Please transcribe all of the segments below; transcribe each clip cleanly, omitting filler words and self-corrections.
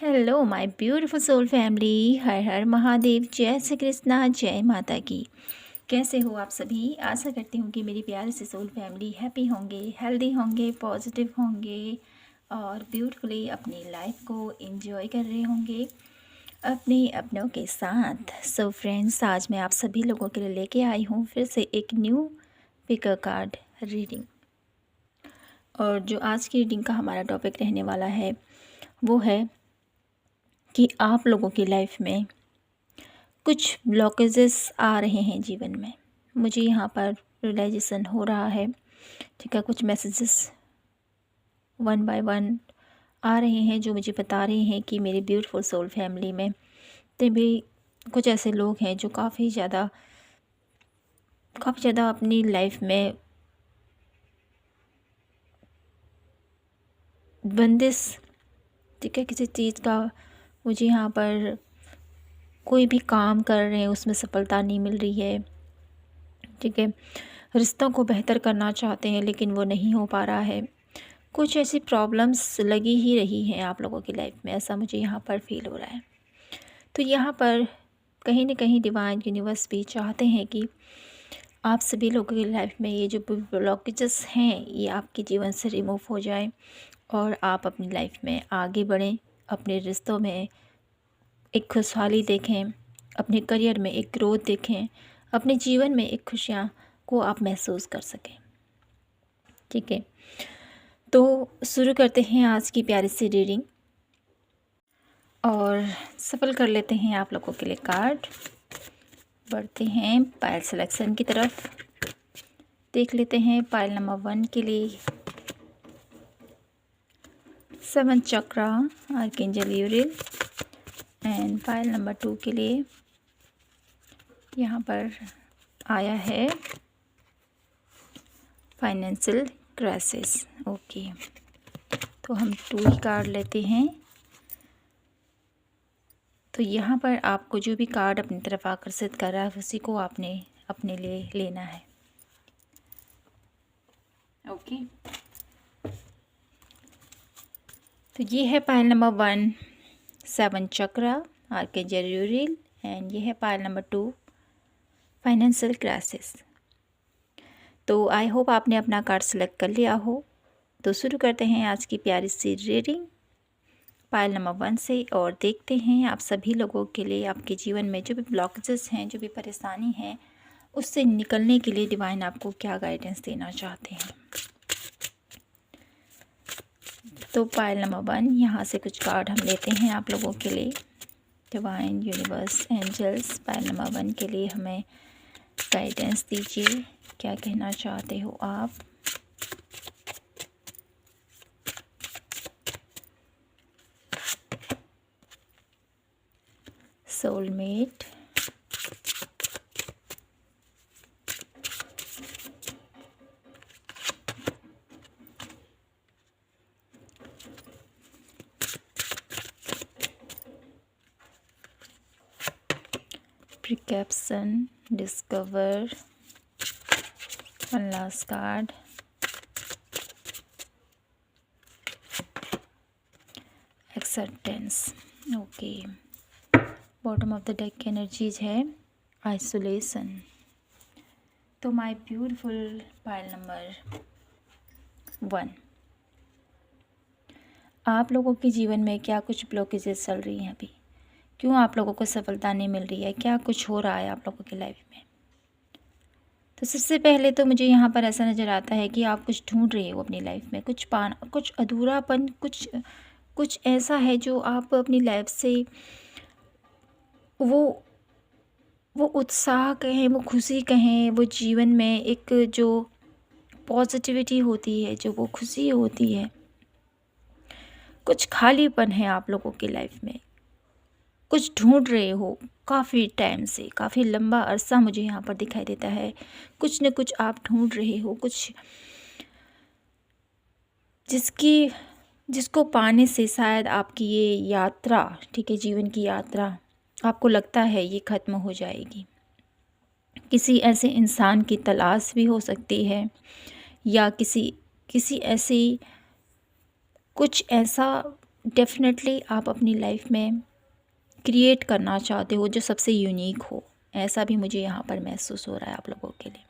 Hello my beautiful soul family. Har Har Mahadev, जय श्री कृष्णा, जय माता की। कैसे हो आप सभी? आशा करती हूँ कि मेरी प्यारी सी सोल फैमिली हैप्पी होंगे, हेल्दी होंगे, पॉजिटिव होंगे और ब्यूटीफुली अपनी लाइफ को एंजॉय कर रहे होंगे अपने अपनों के साथ। सो फ्रेंड्स, आज मैं आप सभी लोगों के लिए लेके आई हूँ फिर से एक न्यू पिकर कार्ड रीडिंग। और जो आज की रीडिंग का हमारा टॉपिक रहने वाला है वो है कि आप लोगों की लाइफ में कुछ ब्लॉकेजेस आ रहे हैं जीवन में। मुझे यहाँ पर रियलाइजेशन हो रहा है, ठीक है। कुछ मैसेजेस वन बाय वन आ रहे हैं जो मुझे बता रहे हैं कि मेरी ब्यूटीफुल सोल फैमिली में भी कुछ ऐसे लोग हैं जो काफ़ी ज़्यादा अपनी लाइफ में बंदिश, ठीक है, किसी चीज़ का मुझे यहाँ पर कोई भी काम कर रहे हैं उसमें सफलता नहीं मिल रही है, ठीक है। रिश्तों को बेहतर करना चाहते हैं लेकिन वो नहीं हो पा रहा है। कुछ ऐसी प्रॉब्लम्स लगी ही रही हैं आप लोगों की लाइफ में, ऐसा मुझे यहाँ पर फील हो रहा है। तो यहाँ पर कहीं ना कहीं डिवाइन यूनिवर्स भी चाहते हैं कि आप सभी लोगों की लाइफ में ये जो ब्लॉकेजेस हैं ये आपके जीवन से रिमूव हो जाए और आप अपनी लाइफ में आगे बढ़ें, अपने रिश्तों में एक खुशहाली देखें, अपने करियर में एक ग्रोथ देखें, अपने जीवन में एक खुशियाँ को आप महसूस कर सकें, ठीक है। तो शुरू करते हैं आज की प्यारी सी रीडिंग और सफल कर लेते हैं आप लोगों के लिए कार्ड। बढ़ते हैं पायल सिलेक्शन की तरफ। देख लेते हैं पायल नंबर 1 के लिए 7 chakra archangel Uriel and pile number 2 के लिए यहाँ पर आया है फाइनेंशियल क्राइसिस। ओके, तो हम 2 ही कार्ड लेते हैं। तो यहाँ पर आपको जो भी कार्ड अपनी तरफ आकर्षित कर रहा है उसी को आपने अपने लिए लेना है। ओके, तो ये है पायल number 1 7 chakra archangel Uriel and ये है पायल नंबर 2 फाइनेंशियल क्राइसिस। तो आई होप आपने अपना कार्ड सेलेक्ट कर लिया हो। तो शुरू करते हैं आज की प्यारी सी रीडिंग पायल नंबर 1 से और देखते हैं आप सभी लोगों के लिए आपके जीवन में जो भी ब्लॉकेजेस हैं, जो भी परेशानी है, उससे निकलने के लिए डिवाइन आपको क्या गाइडेंस देना चाहते हैं। तो पायल नंबर 1 यहाँ से कुछ कार्ड हम लेते हैं आप लोगों के लिए। Divine universe angels, pile number 1 के लिए हमें गाइडेंस दीजिए, क्या कहना चाहते हो आप। Soulmate, precaution, discover, one last card, acceptance. Okay, bottom of the deck energies है आइसोलेशन। तो माय ब्यूटीफुल पायल नंबर 1, आप लोगों के जीवन में क्या कुछ ब्लॉकेजेस चल रही हैं अभी? क्यों आप लोगों को सफलता नहीं मिल रही है? क्या कुछ हो रहा है आप लोगों की लाइफ में? तो सबसे पहले तो मुझे यहाँ पर ऐसा नज़र आता है कि आप कुछ ढूंढ रहे हो अपनी लाइफ में, कुछ अधूरापन, कुछ ऐसा है जो आप अपनी लाइफ से वो उत्साह कहें, वो खुशी कहें, वो जीवन में एक जो पॉजिटिविटी होती है, जो वो खुशी होती है, कुछ खालीपन है आप लोगों की लाइफ में। कुछ ढूंढ रहे हो काफ़ी टाइम से, काफ़ी लंबा अरसा मुझे यहाँ पर दिखाई देता है। कुछ न कुछ आप ढूंढ रहे हो, कुछ जिसको पाने से शायद आपकी ये यात्रा, ठीक है, जीवन की यात्रा आपको लगता है ये ख़त्म हो जाएगी। किसी ऐसे इंसान की तलाश भी हो सकती है या किसी ऐसी कुछ ऐसा डेफ़िनेटली आप अपनी लाइफ में क्रिएट करना चाहते हो जो सबसे यूनिक हो, ऐसा भी मुझे यहाँ पर महसूस हो रहा है आप लोगों के लिए।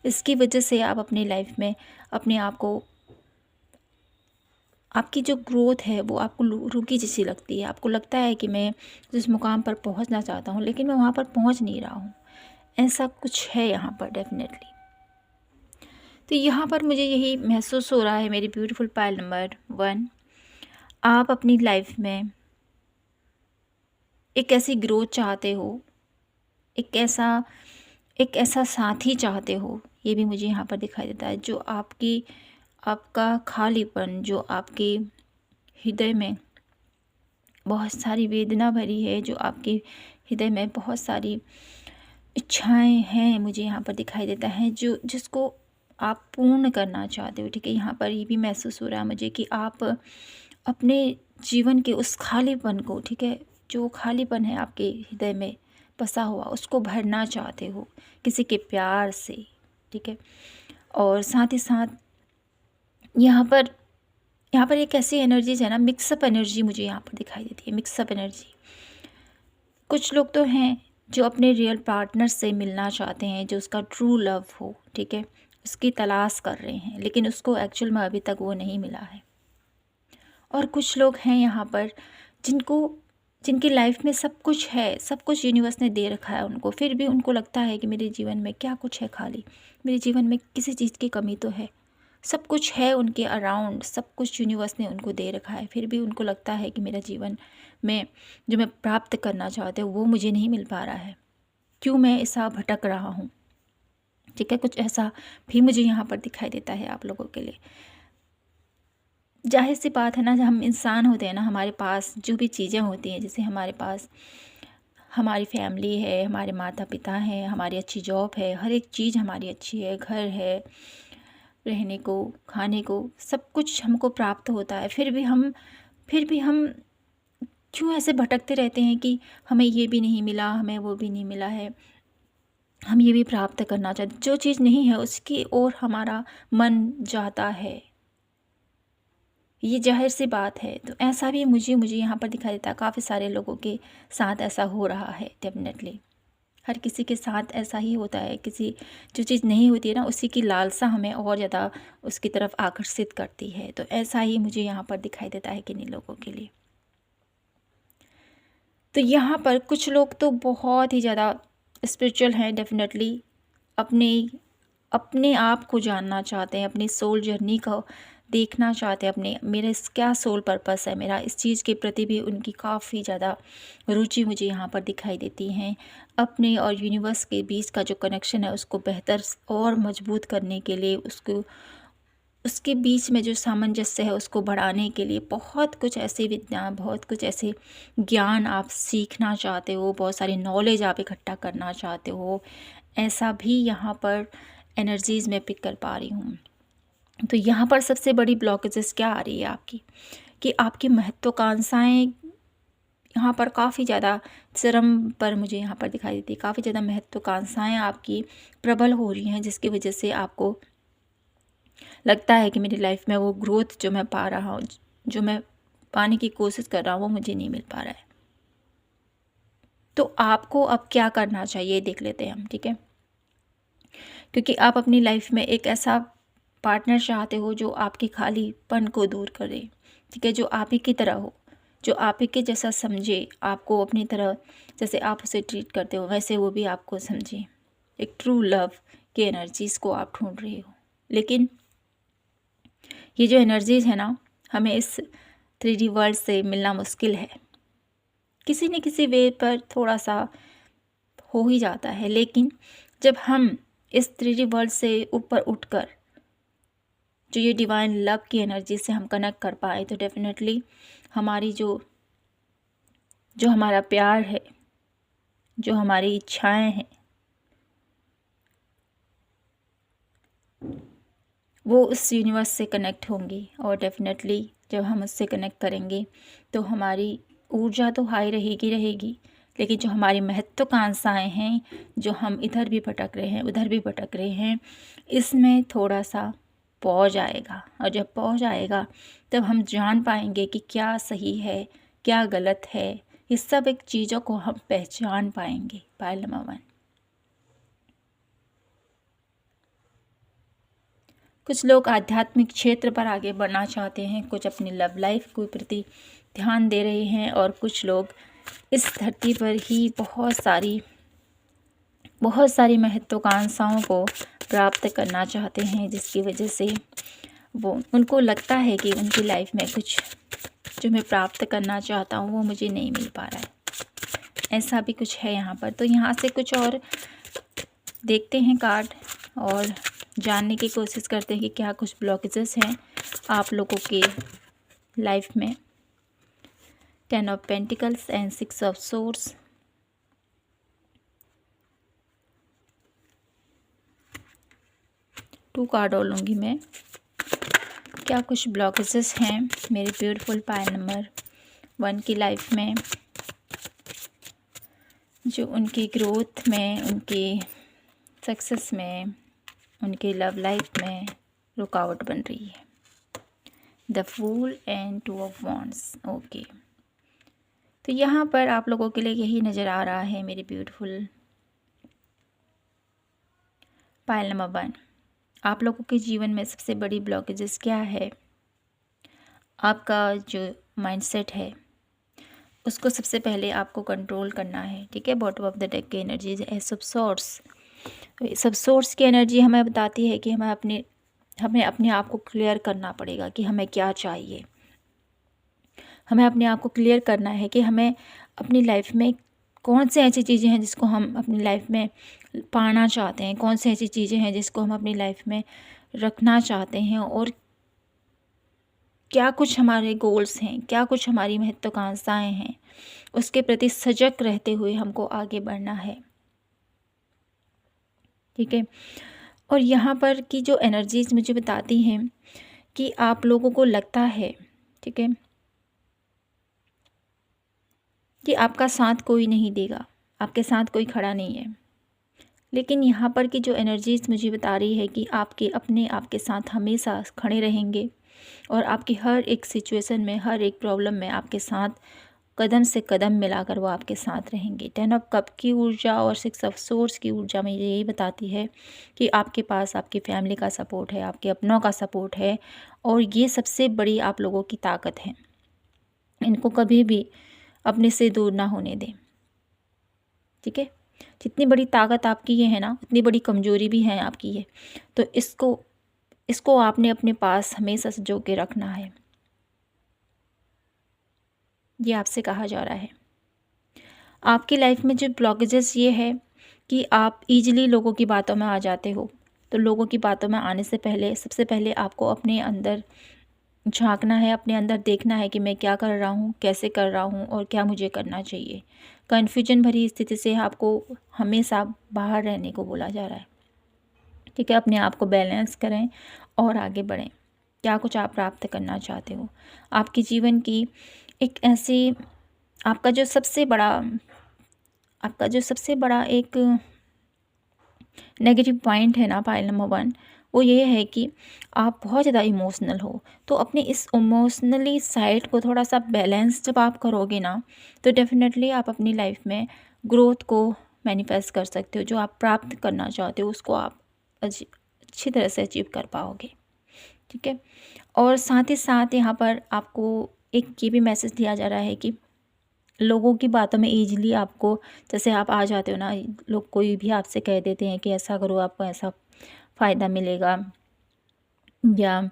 इसकी वजह से आप अपनी लाइफ में अपने आप को, आपकी जो ग्रोथ है वो आपको रुकी जैसी लगती है। आपको लगता है कि मैं जिस मुकाम पर पहुंचना चाहता हूं लेकिन मैं वहां पर पहुंच नहीं रहा हूं। ऐसा कुछ है यहाँ पर डेफिनेटली। तो यहाँ पर मुझे यही महसूस हो रहा है मेरी ब्यूटीफुल पाइल नंबर 1। आप अपनी लाइफ में एक ऐसी ग्रोथ चाहते हो, एक ऐसा साथी चाहते हो, ये भी मुझे यहाँ पर दिखाई देता है, जो आपका खालीपन, जो आपके हृदय में बहुत सारी वेदना भरी है, जो आपके हृदय में बहुत सारी इच्छाएं हैं, मुझे यहाँ पर दिखाई देता है, जिसको आप पूर्ण करना चाहते हो। ठीक है, यहाँ पर ये भी महसूस हो रहा है मुझे कि आप अपने जीवन के उस खालीपन को, ठीक है, जो खालीपन है आपके हृदय में बसा हुआ, उसको भरना चाहते हो किसी के प्यार से। ठीक है, और साथ ही साथ यहाँ पर एक ऐसी एनर्जीज है ना, मिक्सअप एनर्जी मुझे यहाँ पर दिखाई देती है, मिक्सअप एनर्जी। कुछ लोग तो हैं जो अपने रियल पार्टनर से मिलना चाहते हैं, जो उसका ट्रू लव हो, ठीक है, उसकी तलाश कर रहे हैं, लेकिन उसको एक्चुअल में अभी तक वो नहीं मिला है। और कुछ लोग हैं यहाँ पर जिनकी लाइफ में सब कुछ है, सब कुछ यूनिवर्स ने दे रखा है उनको, फिर भी उनको लगता है कि मेरे जीवन में क्या कुछ है खाली, मेरे जीवन में किसी चीज़ की कमी तो है। सब कुछ है उनके अराउंड, सब कुछ यूनिवर्स ने उनको दे रखा है, फिर भी उनको लगता है कि मेरा जीवन में जो मैं प्राप्त करना चाहते हूँ वो मुझे नहीं मिल पा रहा है, क्यों मैं ऐसा भटक रहा हूँ। ठीक है, कुछ ऐसा भी मुझे यहाँ पर दिखाई देता है आप लोगों के लिए। जाहिर सी बात है ना, जब हम इंसान होते हैं ना, हमारे पास जो भी चीज़ें होती हैं, जैसे हमारे पास हमारी फैमिली है, हमारे माता पिता हैं, हमारी अच्छी जॉब है, हर एक चीज़ हमारी अच्छी है, घर है, रहने को, खाने को, सब कुछ हमको प्राप्त होता है, फिर भी हम क्यों ऐसे भटकते रहते हैं कि हमें ये भी नहीं मिला, हमें वो भी नहीं मिला है, हम ये भी प्राप्त करना चाहते, जो चीज़ नहीं है उसकी ओर हमारा मन जाता है। ये जाहिर सी बात है। तो ऐसा भी मुझे यहाँ पर दिखाई देता है, काफ़ी सारे लोगों के साथ ऐसा हो रहा है डेफिनेटली। हर किसी के साथ ऐसा ही होता है, जो चीज़ नहीं होती है ना, उसी की लालसा हमें और ज़्यादा उसकी तरफ आकर्षित करती है। तो ऐसा ही मुझे यहाँ पर दिखाई देता है किन्हीं लोगों के लिए। तो यहाँ पर कुछ लोग तो बहुत ही ज़्यादा स्पिरिचुअल हैं डेफिनेटली, अपने आप को जानना चाहते हैं, अपनी सोल जर्नी को देखना चाहते हैं, मेरा क्या सोल पर्पस है, मेरा इस चीज़ के प्रति भी उनकी काफ़ी ज़्यादा रुचि मुझे यहाँ पर दिखाई देती हैं। अपने और यूनिवर्स के बीच का जो कनेक्शन है उसको बेहतर और मजबूत करने के लिए, उसके बीच में जो सामंजस्य है उसको बढ़ाने के लिए बहुत कुछ ऐसी विद्या, बहुत कुछ ऐसे ज्ञान आप सीखना चाहते हो, बहुत सारी नॉलेज आप इकट्ठा करना चाहते हो। ऐसा भी यहाँ पर एनर्जीज़ में पिक कर पा रही हूँ। तो यहाँ पर सबसे बड़ी ब्लॉकेजेस क्या आ रही है आपकी, कि आपकी महत्वाकांक्षाएँ यहाँ पर काफ़ी ज़्यादा चरम पर मुझे यहाँ पर दिखाई देती है। काफ़ी ज़्यादा महत्वाकांक्षाएँ आपकी प्रबल हो रही हैं, जिसकी वजह से आपको लगता है कि मेरी लाइफ में वो ग्रोथ जो मैं पा रहा हूँ, जो मैं पाने की कोशिश कर रहा हूँ, वो मुझे नहीं मिल पा रहा है। तो आपको अब क्या करना चाहिए देख लेते हैं हम, ठीक है। क्योंकि आप अपनी लाइफ में एक ऐसा पार्टनर चाहते हो जो आपके खालीपन को दूर करे, ठीक है, जो आप ही की तरह हो, जो आप ही के जैसा समझे, आपको अपनी तरह जैसे आप उसे ट्रीट करते हो वैसे वो भी आपको समझे। एक ट्रू लव की एनर्जीज़ को आप ढूंढ रहे हो, लेकिन ये जो एनर्जीज़ है ना, हमें इस 3D वर्ल्ड से मिलना मुश्किल है। किसी न किसी वे पर थोड़ा सा हो ही जाता है, लेकिन जब हम इस 3D वर्ल्ड से ऊपर उठकर जो ये डिवाइन लव की एनर्जी से हम कनेक्ट कर पाए, तो डेफिनेटली हमारी जो हमारा प्यार है, जो हमारी इच्छाएं हैं, वो उस यूनिवर्स से कनेक्ट होंगी। और डेफिनेटली जब हम उससे कनेक्ट करेंगे तो हमारी ऊर्जा तो हाई रहेगी, लेकिन जो हमारी महत्वाकांक्षाएं हैं, जो हम इधर भी भटक रहे हैं, उधर भी भटक रहे हैं, इसमें थोड़ा सा पहुंच आएगा, और जब पहुंच आएगा तब हम जान पाएंगे कि क्या सही है क्या गलत है। इस सब एक चीज़ों को हम पहचान पाएंगे। पायल नंबर 1। कुछ लोग आध्यात्मिक क्षेत्र पर आगे बढ़ना चाहते हैं, कुछ अपनी लव लाइफ के प्रति ध्यान दे रहे हैं, और कुछ लोग इस धरती पर ही बहुत सारी महत्वाकांक्षाओं को प्राप्त करना चाहते हैं, जिसकी वजह से उनको लगता है कि उनकी लाइफ में कुछ जो मैं प्राप्त करना चाहता हूँ वो मुझे नहीं मिल पा रहा है। ऐसा भी कुछ है यहाँ पर। तो यहाँ से कुछ और देखते हैं कार्ड और जानने की कोशिश करते हैं कि क्या कुछ ब्लॉकेजेस हैं आप लोगों के लाइफ में। 10 of pentacles and 6 of swords. Two card और लूँगी मैं। क्या कुछ ब्लॉकेजेस हैं मेरे ब्यूटीफुल पायल नंबर 1 की लाइफ में, जो उनकी ग्रोथ में, उनकी सक्सेस में, उनकी लव लाइफ में रुकावट बन रही है। The fool and 2 of wands. Okay, तो यहाँ पर आप लोगों के लिए यही नज़र आ रहा है मेरी ब्यूटीफुल पायल नंबर 1। आप लोगों के जीवन में सबसे बड़ी ब्लॉकेजेस क्या है? आपका जो माइंडसेट है उसको सबसे पहले आपको कंट्रोल करना है, ठीक है। बॉटम ऑफ द डेक की एनर्जी एस ऑफ सोर्स। सब सोर्स की एनर्जी हमें बताती है कि हमें अपने आप को क्लियर करना पड़ेगा कि हमें क्या चाहिए। हमें अपने आप को क्लियर करना है कि हमें अपनी लाइफ में कौन से ऐसी चीज़ें हैं जिसको हम अपनी लाइफ में पाना चाहते हैं, कौन सी ऐसी चीज़ें हैं जिसको हम अपनी लाइफ में रखना चाहते हैं, और क्या कुछ हमारे गोल्स हैं, क्या कुछ हमारी महत्वाकांक्षाएं हैं, उसके प्रति सजग रहते हुए हमको आगे बढ़ना है, ठीक है। और यहाँ पर की जो एनर्जीज मुझे बताती हैं कि आप लोगों को लगता है, ठीक है, कि आपका साथ कोई नहीं देगा, आपके साथ कोई खड़ा नहीं है। लेकिन यहाँ पर की जो एनर्जीज मुझे बता रही है कि आपके साथ हमेशा खड़े रहेंगे, और आपकी हर एक सिचुएशन में, हर एक प्रॉब्लम में आपके साथ कदम से कदम मिलाकर वो आपके साथ रहेंगे। 10 ऑफ कप की ऊर्जा और 6 ऑफ सोर्स की ऊर्जा मुझे यही बताती है कि आपके पास आपकी फैमिली का सपोर्ट है, आपके अपनों का सपोर्ट है, और ये सबसे बड़ी आप लोगों की ताकत है। इनको कभी भी अपने से दूर ना होने दें, ठीक है। जितनी बड़ी ताकत आपकी ये है ना, उतनी बड़ी कमजोरी भी है आपकी ये। तो इसको आपने अपने पास हमेशा संजो के रखना है, ये आपसे कहा जा रहा है। आपकी लाइफ में जो ब्लॉकेजेस ये है कि आप इजीली लोगों की बातों में आ जाते हो। तो लोगों की बातों में आने से पहले सबसे पहले आपको अपने अंदर झांकना है, अपने अंदर देखना है कि मैं क्या कर रहा हूँ, कैसे कर रहा हूँ, और क्या मुझे करना चाहिए। कन्फ्यूजन भरी स्थिति से आपको हमेशा बाहर रहने को बोला जा रहा है, ठीक है। अपने आप को बैलेंस करें और आगे बढ़ें। क्या कुछ आप प्राप्त करना चाहते हो? आपके जीवन की एक ऐसी आपका जो सबसे बड़ा एक नेगेटिव पॉइंट है ना पायल नंबर 1, वो ये है कि आप बहुत ज़्यादा इमोशनल हो। तो अपने इस इमोशनली साइड को थोड़ा सा बैलेंस जब आप करोगे ना, तो डेफिनेटली आप अपनी लाइफ में ग्रोथ को मैनिफेस्ट कर सकते हो। जो आप प्राप्त करना चाहते हो उसको आप अच्छी तरह से अचीव कर पाओगे, ठीक है। और साथ ही साथ यहाँ पर आपको एक ये भी मैसेज दिया जा रहा है कि लोगों की बातों में ईजिली आपको, जैसे आप आ जाते हो ना, लोग कोई भी आपसे कह देते हैं कि ऐसा करो आपको ऐसा फ़ायदा मिलेगा, या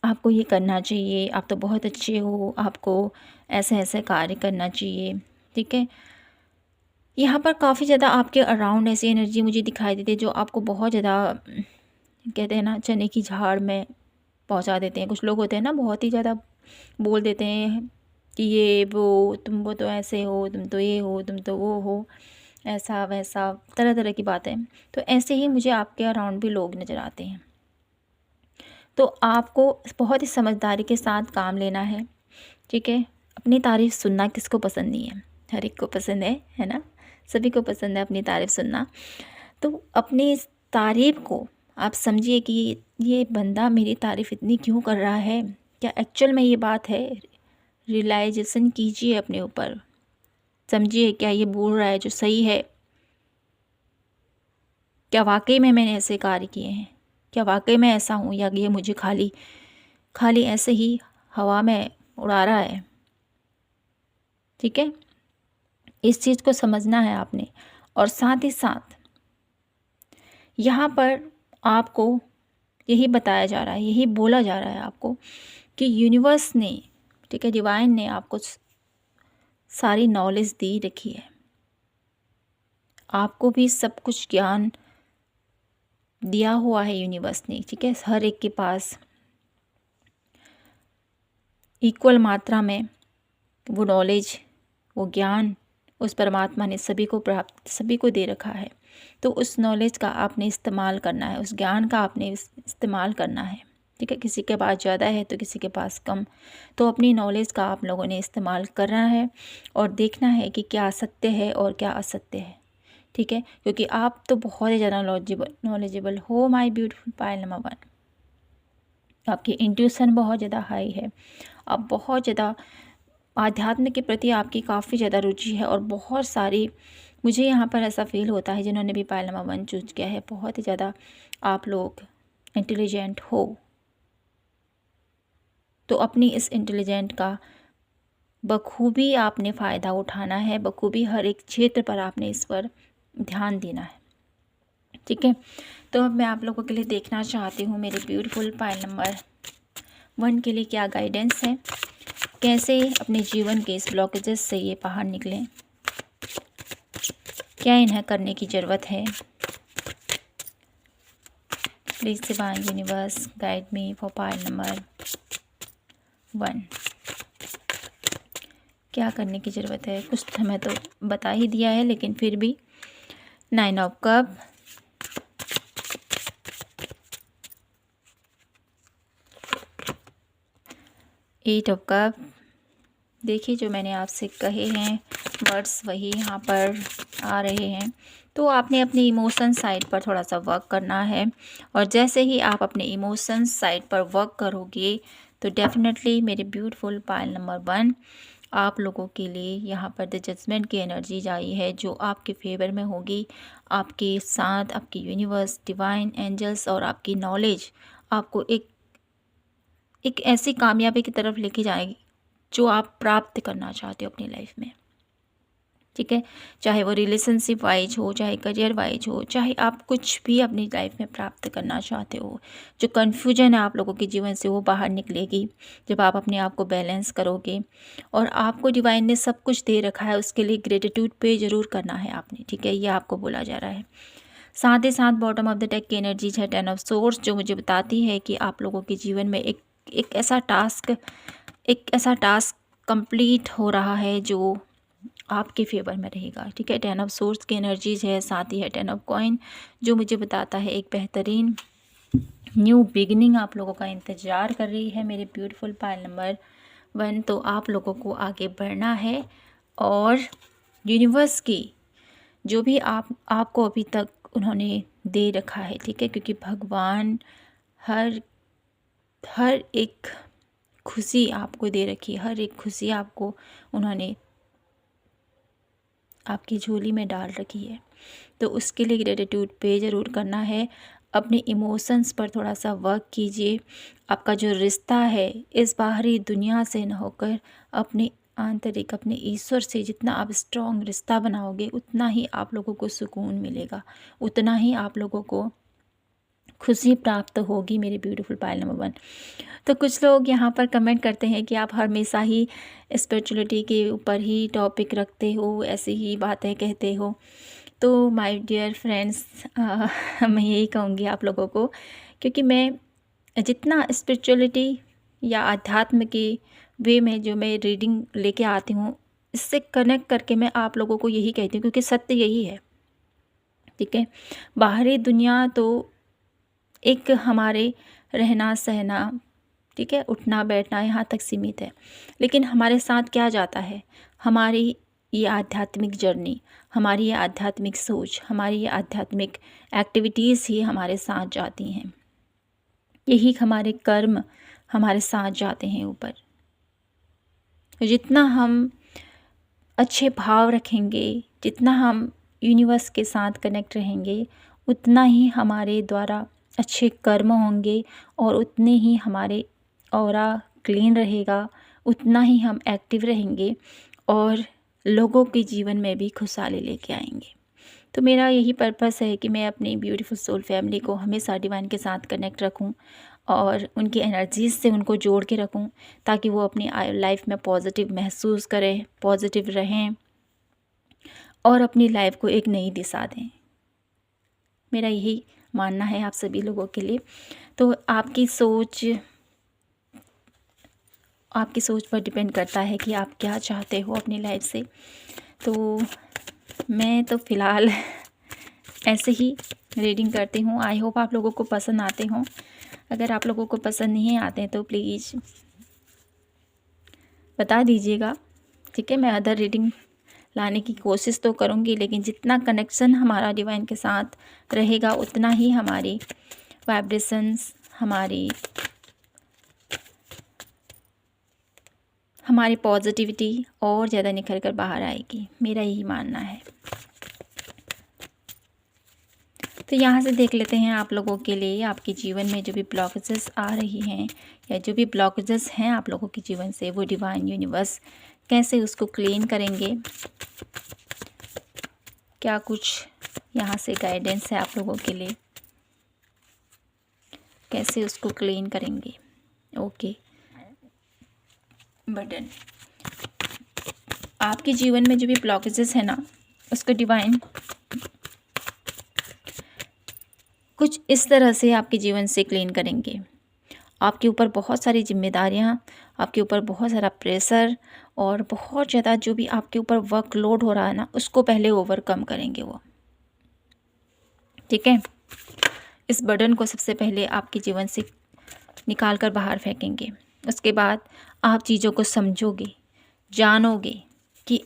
आपको ये करना चाहिए, आप तो बहुत अच्छे हो, आपको ऐसे ऐसे कार्य करना चाहिए, ठीक है। यहाँ पर काफ़ी ज़्यादा आपके अराउंड ऐसी एनर्जी मुझे दिखाई देती है जो आपको बहुत ज़्यादा, कहते हैं ना, चने की झाड़ में पहुँचा देते हैं। कुछ लोग होते हैं ना, बहुत ही ज़्यादा बोल देते हैं कि ये वो, तुम वो तो ऐसे हो, तुम तो ये हो, तुम तो वो हो, ऐसा वैसा, तरह तरह की बातें। तो ऐसे ही मुझे आपके अराउंड भी लोग नज़र आते हैं। तो आपको बहुत ही समझदारी के साथ काम लेना है, ठीक है। अपनी तारीफ़ सुनना किसको पसंद नहीं है? हर एक को पसंद है ना, सभी को पसंद है अपनी तारीफ़ सुनना। तो अपनी इस तारीफ़ को आप समझिए कि ये बंदा मेरी तारीफ़ इतनी क्यों कर रहा है, क्या एक्चुअल में ये बात है। रियलाइजेशन कीजिए अपने ऊपर, समझिए क्या ये बोल रहा है जो सही है। क्या वाकई में मैंने ऐसे कार्य किए हैं, क्या वाकई में ऐसा हूँ, या ये मुझे खाली खाली ऐसे ही हवा में उड़ा रहा है। ठीक है, इस चीज़ को समझना है आपने। और साथ ही साथ यहाँ पर आपको यही बताया जा रहा है, यही बोला जा रहा है आपको कि यूनिवर्स ने, ठीक है, डिवाइन ने आपको सारी नॉलेज दी रखी है। आपको भी सब कुछ ज्ञान दिया हुआ है यूनिवर्स ने। ठीक है, हर एक के पास इक्वल मात्रा में वो नॉलेज, वो ज्ञान उस परमात्मा ने सभी को प्राप्त, सभी को दे रखा है। तो उस नॉलेज का आपने इस्तेमाल करना है, उस ज्ञान का आपने इस्तेमाल करना है। ठीक है, किसी के पास ज़्यादा है तो किसी के पास कम, तो अपनी नॉलेज का आप लोगों ने इस्तेमाल करना है और देखना है कि क्या सत्य है और क्या असत्य है। ठीक है, क्योंकि आप तो बहुत ही ज़्यादा नॉलेजेबल हो माय ब्यूटीफुल पायल नंबर 1। आपकी इंट्यूशन बहुत ज़्यादा हाई है, आप बहुत ज़्यादा आध्यात्म के प्रति आपकी काफ़ी ज़्यादा रुचि है। और बहुत सारी, मुझे यहाँ पर ऐसा फील होता है जिन्होंने भी पायल नंबर 1 चूज किया है, बहुत ही ज़्यादा आप लोग इंटेलिजेंट हो। तो अपनी इस इंटेलिजेंट का बखूबी आपने फ़ायदा उठाना है, बखूबी हर एक क्षेत्र पर आपने इस पर ध्यान देना है। ठीक है, तो अब मैं आप लोगों के लिए देखना चाहती हूँ मेरे ब्यूटीफुल पायल नंबर 1 के लिए क्या गाइडेंस है, कैसे अपने जीवन के इस ब्लॉकेजेस से ये बाहर निकलें, क्या इन्हें करने की ज़रूरत है। Please divine universe guide me for Payal number 1। क्या करने की ज़रूरत है, कुछ तो हमें तो बता ही दिया है, लेकिन फिर भी 9 of cup, eight of cup. देखिए, जो मैंने आपसे कहे हैं वर्ड्स वही यहाँ पर आ रहे हैं। तो आपने अपनी इमोशन साइड पर थोड़ा सा वर्क करना है, और जैसे ही आप अपने इमोशन साइड पर वर्क करोगे तो डेफिनेटली मेरे ब्यूटीफुल पायल नंबर 1, आप लोगों के लिए यहाँ पर द जजमेंट की एनर्जी आई है जो आपके फेवर में होगी। आपके साथ आपकी यूनिवर्स, डिवाइन एंजल्स और आपकी नॉलेज आपको एक ऐसी कामयाबी की तरफ लेके जाएगी जो आप प्राप्त करना चाहते हो अपनी लाइफ में। ठीक है, चाहे वो रिलेशनशिप वाइज हो, चाहे करियर वाइज हो, चाहे आप कुछ भी अपनी लाइफ में प्राप्त करना चाहते हो, जो कन्फ्यूजन है आप लोगों के जीवन से वो बाहर निकलेगी जब आप अपने आप को बैलेंस करोगे। और आपको डिवाइन ने सब कुछ दे रखा है, उसके लिए ग्रेटिट्यूड पे ज़रूर करना है आपने। ठीक है, ये आपको बोला जा रहा है। साथ ही साथ बॉटम ऑफ द डेक की एनर्जीज है 10 ऑफ सोर्स, जो मुझे बताती है कि आप लोगों के जीवन में एक ऐसा टास्क कंप्लीट हो रहा है जो आपके फेवर में रहेगा। ठीक है, 10 ऑफ सोर्स की एनर्जीज है, साथ ही है 10 ऑफ कॉइन, जो मुझे बताता है एक बेहतरीन न्यू बिगिनिंग आप लोगों का इंतज़ार कर रही है मेरे ब्यूटीफुल पायल नंबर 1। तो आप लोगों को आगे बढ़ना है, और यूनिवर्स की जो भी आपको अभी तक उन्होंने दे रखा है, ठीक है, क्योंकि भगवान हर एक खुशी आपको दे रखी है, हर एक खुशी आपको उन्होंने आपकी झोली में डाल रखी है। तो उसके लिए ग्रेटिट्यूड पे ज़रूर करना है। अपने इमोशंस पर थोड़ा सा वर्क कीजिए। आपका जो रिश्ता है इस बाहरी दुनिया से न होकर अपने आंतरिक, अपने ईश्वर से जितना आप स्ट्रॉन्ग रिश्ता बनाओगे उतना ही आप लोगों को सुकून मिलेगा, उतना ही आप लोगों को खुशी प्राप्त होगी मेरे ब्यूटीफुल पायल नंबर 1। तो कुछ लोग यहाँ पर कमेंट करते हैं कि आप हमेशा ही स्पिरिचुअलिटी के ऊपर ही टॉपिक रखते हो, ऐसी ही बातें कहते हो। तो माय डियर फ्रेंड्स, मैं यही कहूँगी आप लोगों को, क्योंकि मैं जितना स्पिरिचुअलिटी या अध्यात्म के वे में जो मैं रीडिंग लेके आती हूँ, इससे कनेक्ट करके मैं आप लोगों को यही कहती हूँ, क्योंकि सत्य यही है। ठीक है, बाहरी दुनिया तो एक हमारे रहना सहना, ठीक है, उठना बैठना यहाँ तक सीमित है, लेकिन हमारे साथ क्या जाता है, हमारी ये आध्यात्मिक जर्नी, हमारी ये आध्यात्मिक सोच, हमारी ये आध्यात्मिक एक्टिविटीज़ ही हमारे साथ जाती हैं। यही हमारे कर्म हमारे साथ जाते हैं ऊपर। जितना हम अच्छे भाव रखेंगे, जितना हम यूनिवर्स के साथ कनेक्ट रहेंगे, उतना ही हमारे द्वारा अच्छे कर्म होंगे और उतने ही हमारे ऑरा क्लीन रहेगा, उतना ही हम एक्टिव रहेंगे और लोगों के जीवन में भी खुशहाली लेके आएंगे। तो मेरा यही पर्पस है कि मैं अपनी ब्यूटीफुल सोल फैमिली को हमेशा डिवाइन के साथ कनेक्ट रखूं और उनकी एनर्जीज से उनको जोड़ के रखूं, ताकि वो अपनी लाइफ में पॉजिटिव महसूस करें, पॉजिटिव रहें और अपनी लाइफ को एक नई दिशा दें। मेरा यही मानना है आप सभी लोगों के लिए। तो आपकी सोच पर डिपेंड करता है कि आप क्या चाहते हो अपनी लाइफ से। तो मैं तो फ़िलहाल ऐसे ही रीडिंग करती हूँ। आई होप आप लोगों को पसंद आते हों। अगर आप लोगों को पसंद नहीं आते तो प्लीज़ बता दीजिएगा, ठीक है। मैं अदर रीडिंग लाने की कोशिश तो करूँगी, लेकिन जितना कनेक्शन हमारा डिवाइन के साथ रहेगा उतना ही हमारी वाइब्रेशंस, हमारी पॉजिटिविटी और ज़्यादा निखर कर बाहर आएगी। मेरा यही मानना है। तो यहाँ से देख लेते हैं आप लोगों के लिए आपके जीवन में जो भी ब्लॉकेजेस आ रही हैं या जो भी ब्लॉकेजेस हैं आप लोगों के जीवन से, वो डिवाइन यूनिवर्स कैसे उसको क्लीन करेंगे। क्या कुछ यहाँ से गाइडेंस है आप लोगों के लिए, कैसे उसको क्लीन करेंगे। ओके, बटन आपके जीवन में जो भी ब्लॉकेजेस है ना, उसको डिवाइन कुछ इस तरह से आपके जीवन से क्लीन करेंगे। आपके ऊपर बहुत सारी जिम्मेदारियाँ, आपके ऊपर बहुत सारा प्रेशर और बहुत ज़्यादा जो भी आपके ऊपर वर्कलोड हो रहा है ना, उसको पहले ओवरकम करेंगे वो, ठीक है। इस बर्डन को सबसे पहले आपके जीवन से निकाल कर बाहर फेंकेंगे। उसके बाद आप चीज़ों को समझोगे, जानोगे कि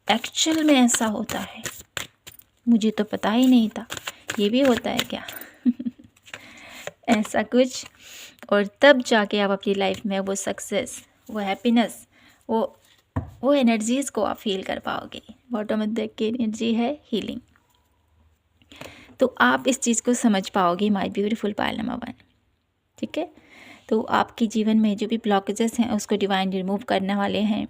एक्चुअल में ऐसा होता है, मुझे तो पता ही नहीं था, ये भी होता है क्या ऐसा कुछ। और तब जाके आप अपनी लाइफ में वो सक्सेस, वो हैप्पीनेस, वो एनर्जीज़ को आप फील कर पाओगे। बॉटम में देख के एनर्जी है हीलिंग। तो आप इस चीज़ को समझ पाओगे माय ब्यूटीफुल पायल नंबर 1, ठीक है। तो आपके जीवन में जो भी ब्लॉकेजेस हैं उसको डिवाइन रिमूव करने वाले हैं।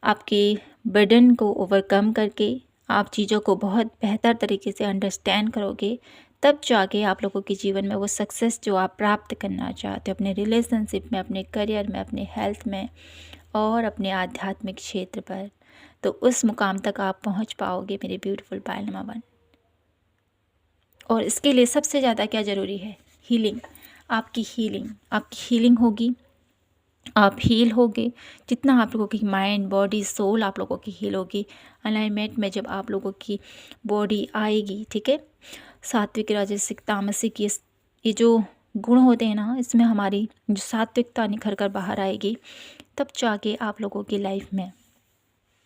आपके बर्डन को ओवरकम करके आप चीज़ों को बहुत बेहतर तरीके से अंडरस्टैंड करोगे, तब जाके आप लोगों के जीवन में वो सक्सेस जो आप प्राप्त करना चाहते हो अपने रिलेशनशिप में, अपने करियर में, अपने हेल्थ में और अपने आध्यात्मिक क्षेत्र पर, तो उस मुकाम तक आप पहुंच पाओगे मेरे ब्यूटीफुल पायल नंबर 1। और इसके लिए सबसे ज़्यादा क्या ज़रूरी है? हीलिंग। आपकी हीलिंग होगी, आप हील होगे। जितना आप लोगों की माइंड, बॉडी, सोल आप लोगों की हील होगी, अलाइनमेंट में जब आप लोगों की बॉडी आएगी, ठीक है। सात्विक, राजसिक, तामसिक ये जो गुण होते हैं ना, इसमें हमारी जो सात्विकता निखर कर बाहर आएगी, तब जाके आप लोगों की लाइफ में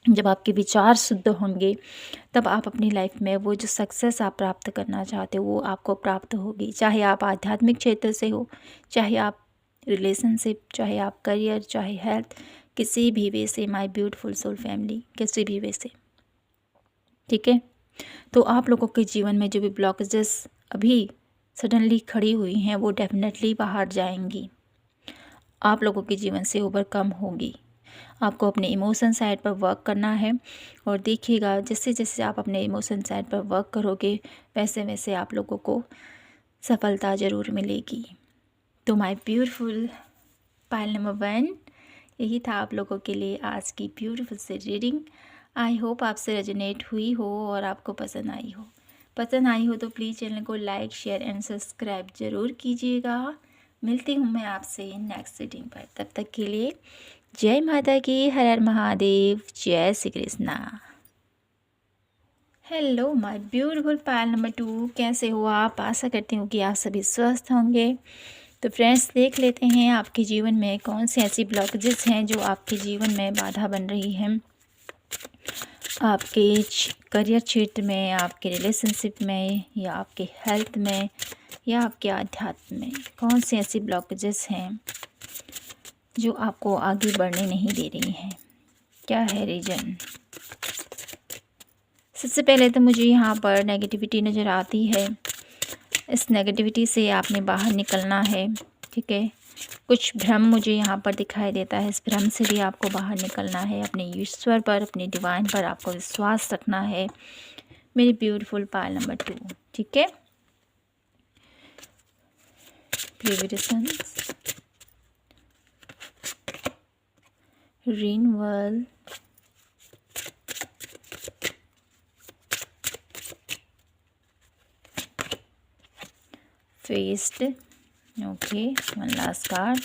जब आपके विचार शुद्ध होंगे, तब आप अपनी लाइफ में वो जो सक्सेस आप प्राप्त करना चाहते हो वो आपको प्राप्त होगी। चाहे आप आध्यात्मिक क्षेत्र से हो, चाहे आप रिलेशनशिप, चाहे आप करियर, चाहे हेल्थ, किसी भी वे से माय ब्यूटीफुल सोल फैमिली, किसी भी वे से, ठीक है। तो आप लोगों के जीवन में जो भी ब्लॉकेजेस अभी सडनली खड़ी हुई हैं वो डेफिनेटली बाहर जाएंगी, आप लोगों के जीवन से ओवरकम होगी। आपको अपने इमोशन साइड पर वर्क करना है और देखिएगा जैसे जैसे आप अपने इमोशन साइड पर वर्क करोगे वैसे वैसे आप लोगों को सफलता ज़रूर मिलेगी। तो माय ब्यूटीफुल पायल नंबर 1, यही था आप लोगों के लिए आज की ब्यूटीफुल से रीडिंग। आई होप आपसे रेजोनेट हुई हो और आपको पसंद आई हो तो प्लीज़ चैनल को लाइक, शेयर एंड सब्सक्राइब ज़रूर कीजिएगा। मिलती हूँ मैं आपसे नेक्स्ट रीडिंग पर। तब तक के लिए जय माता की, हर हर महादेव, जय Shri Krishna. Hello my beautiful pile number 2, कैसे हो आप? आशा करती हूँ कि आप सभी स्वस्थ होंगे। तो फ्रेंड्स, देख लेते हैं आपके जीवन में कौन सी ऐसी ब्लॉकेजेस हैं जो आपके जीवन में बाधा बन रही हैं। आपके करियर क्षेत्र में, आपके रिलेशनशिप में, या आपके हेल्थ में, या आपके आध्यात्म में कौन से ऐसे ब्लॉकेजेस हैं जो आपको आगे बढ़ने नहीं दे रही हैं? क्या है रीज़न? सबसे पहले तो मुझे यहाँ पर नेगेटिविटी नज़र आती है। इस नेगेटिविटी से आपने बाहर निकलना है, ठीक है। कुछ भ्रम मुझे यहाँ पर दिखाई देता है, इस भ्रम से भी आपको बाहर निकलना है। अपने ईश्वर पर, अपने डिवाइन पर आपको विश्वास रखना है, मेरी ब्यूटीफुल पायल नंबर 2, ठीक है। प्रिविडेशंस, renewal, faced, okay, one last card,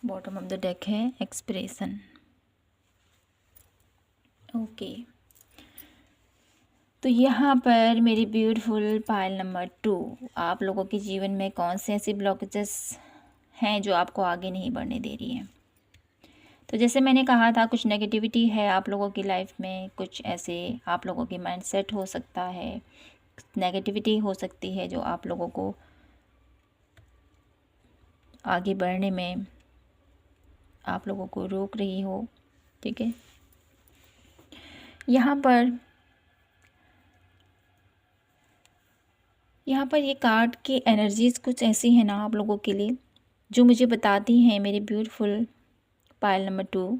bottom of the deck है एक्सप्रेशन, ओके। तो यहाँ पर मेरी ब्यूटीफुल पायल नंबर 2, आप लोगों के जीवन में कौन से ऐसे ब्लॉकेजेस हैं जो आपको आगे नहीं बढ़ने दे रही हैं? तो जैसे मैंने कहा था, कुछ नेगेटिविटी है आप लोगों की लाइफ में, कुछ ऐसे आप लोगों की माइंडसेट हो सकता है, नेगेटिविटी हो सकती है जो आप लोगों को आगे बढ़ने में आप लोगों को रोक रही हो, ठीक है। यहाँ पर ये कार्ड की एनर्जीज़ कुछ ऐसी हैं ना आप लोगों के लिए, जो मुझे बताती हैं मेरी ब्यूटीफुल पायल नंबर 2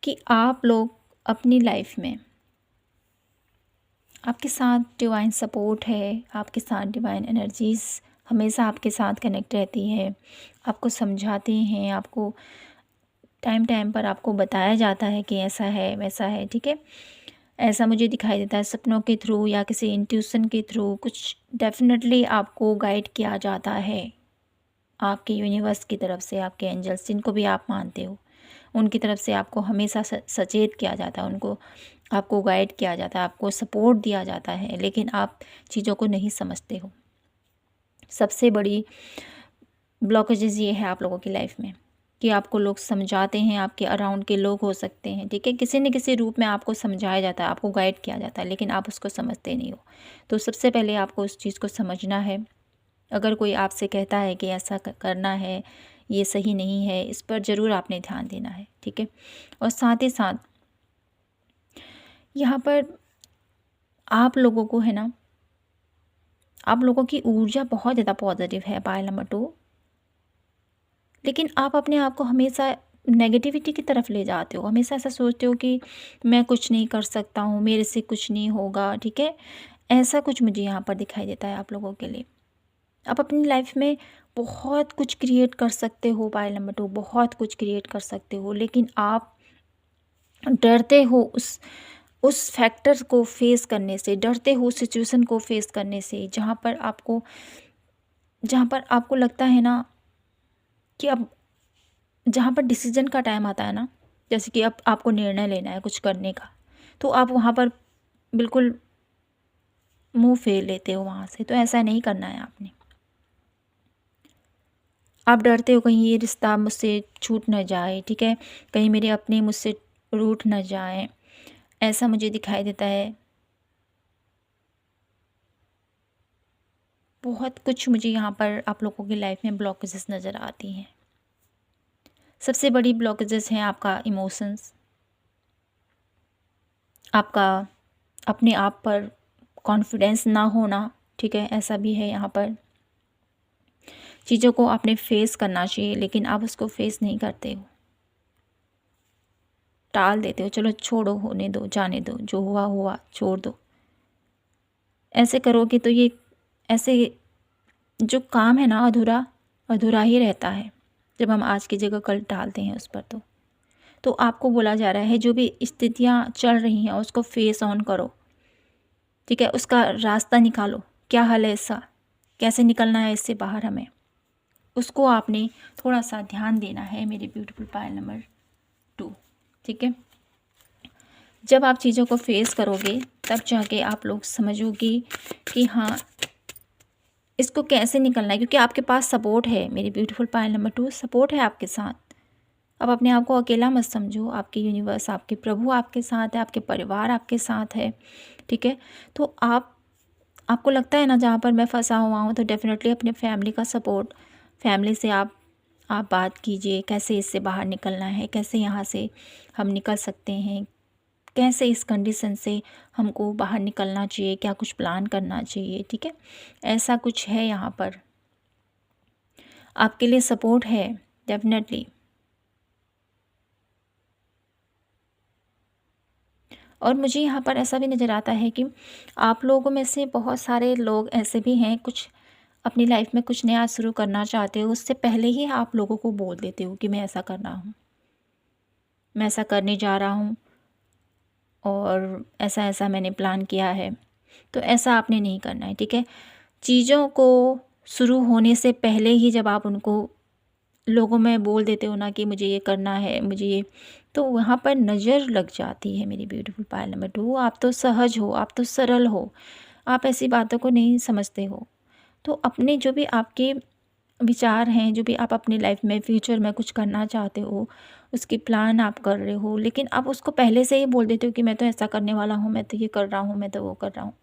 कि आप लोग अपनी लाइफ में, आपके साथ डिवाइन सपोर्ट है, आपके साथ डिवाइन एनर्जीज़ हमेशा आपके साथ कनेक्ट रहती है, आपको समझाते हैं, आपको टाइम टाइम पर आपको बताया जाता है कि ऐसा है वैसा है, ठीक है। ऐसा मुझे दिखाई देता है सपनों के थ्रू या किसी इंट्यूशन के थ्रू, कुछ डेफिनेटली आपको गाइड किया जाता है आपके यूनिवर्स की तरफ से, आपके एंजल्स जिनको भी आप मानते हो उनकी तरफ से आपको हमेशा सचेत किया जाता है, उनको आपको गाइड किया जाता है, आपको सपोर्ट दिया जाता है, लेकिन आप चीज़ों को नहीं समझते हो। सबसे बड़ी ब्लॉकेजेस ये है आप लोगों की लाइफ में कि आपको लोग समझाते हैं, आपके अराउंड के लोग हो सकते हैं, ठीक है, किसी न किसी रूप में आपको समझाया जाता है, आपको गाइड किया जाता है, लेकिन आप उसको समझते नहीं हो। तो सबसे पहले आपको उस चीज़ को समझना है। अगर कोई आपसे कहता है कि ऐसा करना है, ये सही नहीं है, इस पर ज़रूर आपने ध्यान देना है, ठीक है। और साथ ही साथ यहाँ पर आप लोगों को है ना, आप लोगों की ऊर्जा बहुत ज़्यादा पॉजिटिव है पायल नंबर 2, लेकिन आप अपने आप को हमेशा नेगेटिविटी की तरफ ले जाते हो, हमेशा ऐसा सोचते हो कि मैं कुछ नहीं कर सकता हूँ, मेरे से कुछ नहीं होगा, ठीक है। ऐसा कुछ मुझे यहाँ पर दिखाई देता है आप लोगों के लिए। आप अपनी लाइफ में बहुत कुछ क्रिएट कर सकते हो पायल नंबर 2, बहुत कुछ क्रिएट कर सकते हो, लेकिन आप डरते हो उस फैक्टर को फेस करने से, डरते हो सिचुएशन को फेस करने से, जहाँ पर आपको लगता है ना कि अब जहाँ पर डिसीजन का टाइम आता है ना, जैसे कि अब आपको निर्णय लेना है कुछ करने का, तो आप वहाँ पर बिल्कुल मुंह फेर लेते हो वहाँ से। तो ऐसा नहीं करना है आपने। आप डरते हो कहीं ये रिश्ता मुझसे छूट न जाए, ठीक है, कहीं मेरे अपने मुझसे रूठ न जाए, ऐसा मुझे दिखाई देता है। बहुत कुछ मुझे यहाँ पर आप लोगों की लाइफ में ब्लॉकेजेस नज़र आती हैं। सबसे बड़ी ब्लॉकेजेस हैं आपका इमोशंस, आपका अपने आप पर कॉन्फिडेंस ना होना, ठीक है, ऐसा भी है यहाँ पर। चीज़ों को आपने फेस करना चाहिए, लेकिन आप उसको फेस नहीं करते हो, टाल देते हो, चलो छोड़ो, होने दो, जाने दो, जो हुआ हुआ, छोड़ दो। ऐसे करोगे तो ये ऐसे जो काम है ना अधूरा अधूरा ही रहता है, जब हम आज की जगह कल टालते हैं उस पर। तो आपको बोला जा रहा है जो भी स्थितियाँ चल रही हैं उसको फेस ऑन करो, ठीक है, उसका रास्ता निकालो, क्या हल है इसका, कैसे निकलना है इससे बाहर हमें, उसको आपने थोड़ा सा ध्यान देना है मेरी ब्यूटीफुल पायल नंबर 2, ठीक है। जब आप चीज़ों को फेस करोगे तब जाके आप लोग समझोगे कि हाँ, इसको कैसे निकलना है, क्योंकि आपके पास सपोर्ट है। मेरी ब्यूटीफुल पायल नंबर 2, सपोर्ट है आपके साथ। अब अपने आप को अकेला मत समझो, आपके यूनिवर्स, आपके प्रभु आपके साथ है, आपके परिवार आपके साथ है, ठीक है। तो आपको लगता है ना जहाँ पर मैं फंसा हुआ हूँ, तो डेफिनेटली अपने फैमिली का सपोर्ट, फैमिली से आप बात कीजिए, कैसे इससे बाहर निकलना है, कैसे यहाँ से हम निकल सकते हैं, कैसे इस कंडीशन से हमको बाहर निकलना चाहिए, क्या कुछ प्लान करना चाहिए, ठीक है। ऐसा कुछ है यहाँ पर, आपके लिए सपोर्ट है डेफिनेटली। और मुझे यहाँ पर ऐसा भी नज़र आता है कि आप लोगों में से बहुत सारे लोग ऐसे भी हैं, कुछ अपनी लाइफ में कुछ नया शुरू करना चाहते हो, उससे पहले ही आप लोगों को बोल देते हो कि मैं ऐसा कर रहा हूँ, मैं ऐसा करने जा रहा हूँ, और ऐसा ऐसा मैंने प्लान किया है। तो ऐसा आपने नहीं करना है, ठीक है। चीज़ों को शुरू होने से पहले ही जब आप उनको लोगों में बोल देते हो ना कि मुझे ये करना है, मुझे ये, तो वहाँ पर नज़र लग जाती है मेरी ब्यूटीफुल पायल नंबर 2। आप तो सहज हो, आप तो सरल हो, आप ऐसी बातों को नहीं समझते हो। तो अपने जो भी आपके विचार हैं, जो भी आप अपनी लाइफ में फ्यूचर में कुछ करना चाहते हो, उसकी प्लान आप कर रहे हो, लेकिन आप उसको पहले से ही बोल देते हो कि मैं तो ऐसा करने वाला हूँ, मैं तो ये कर रहा हूँ, मैं तो वो कर रहा हूँ।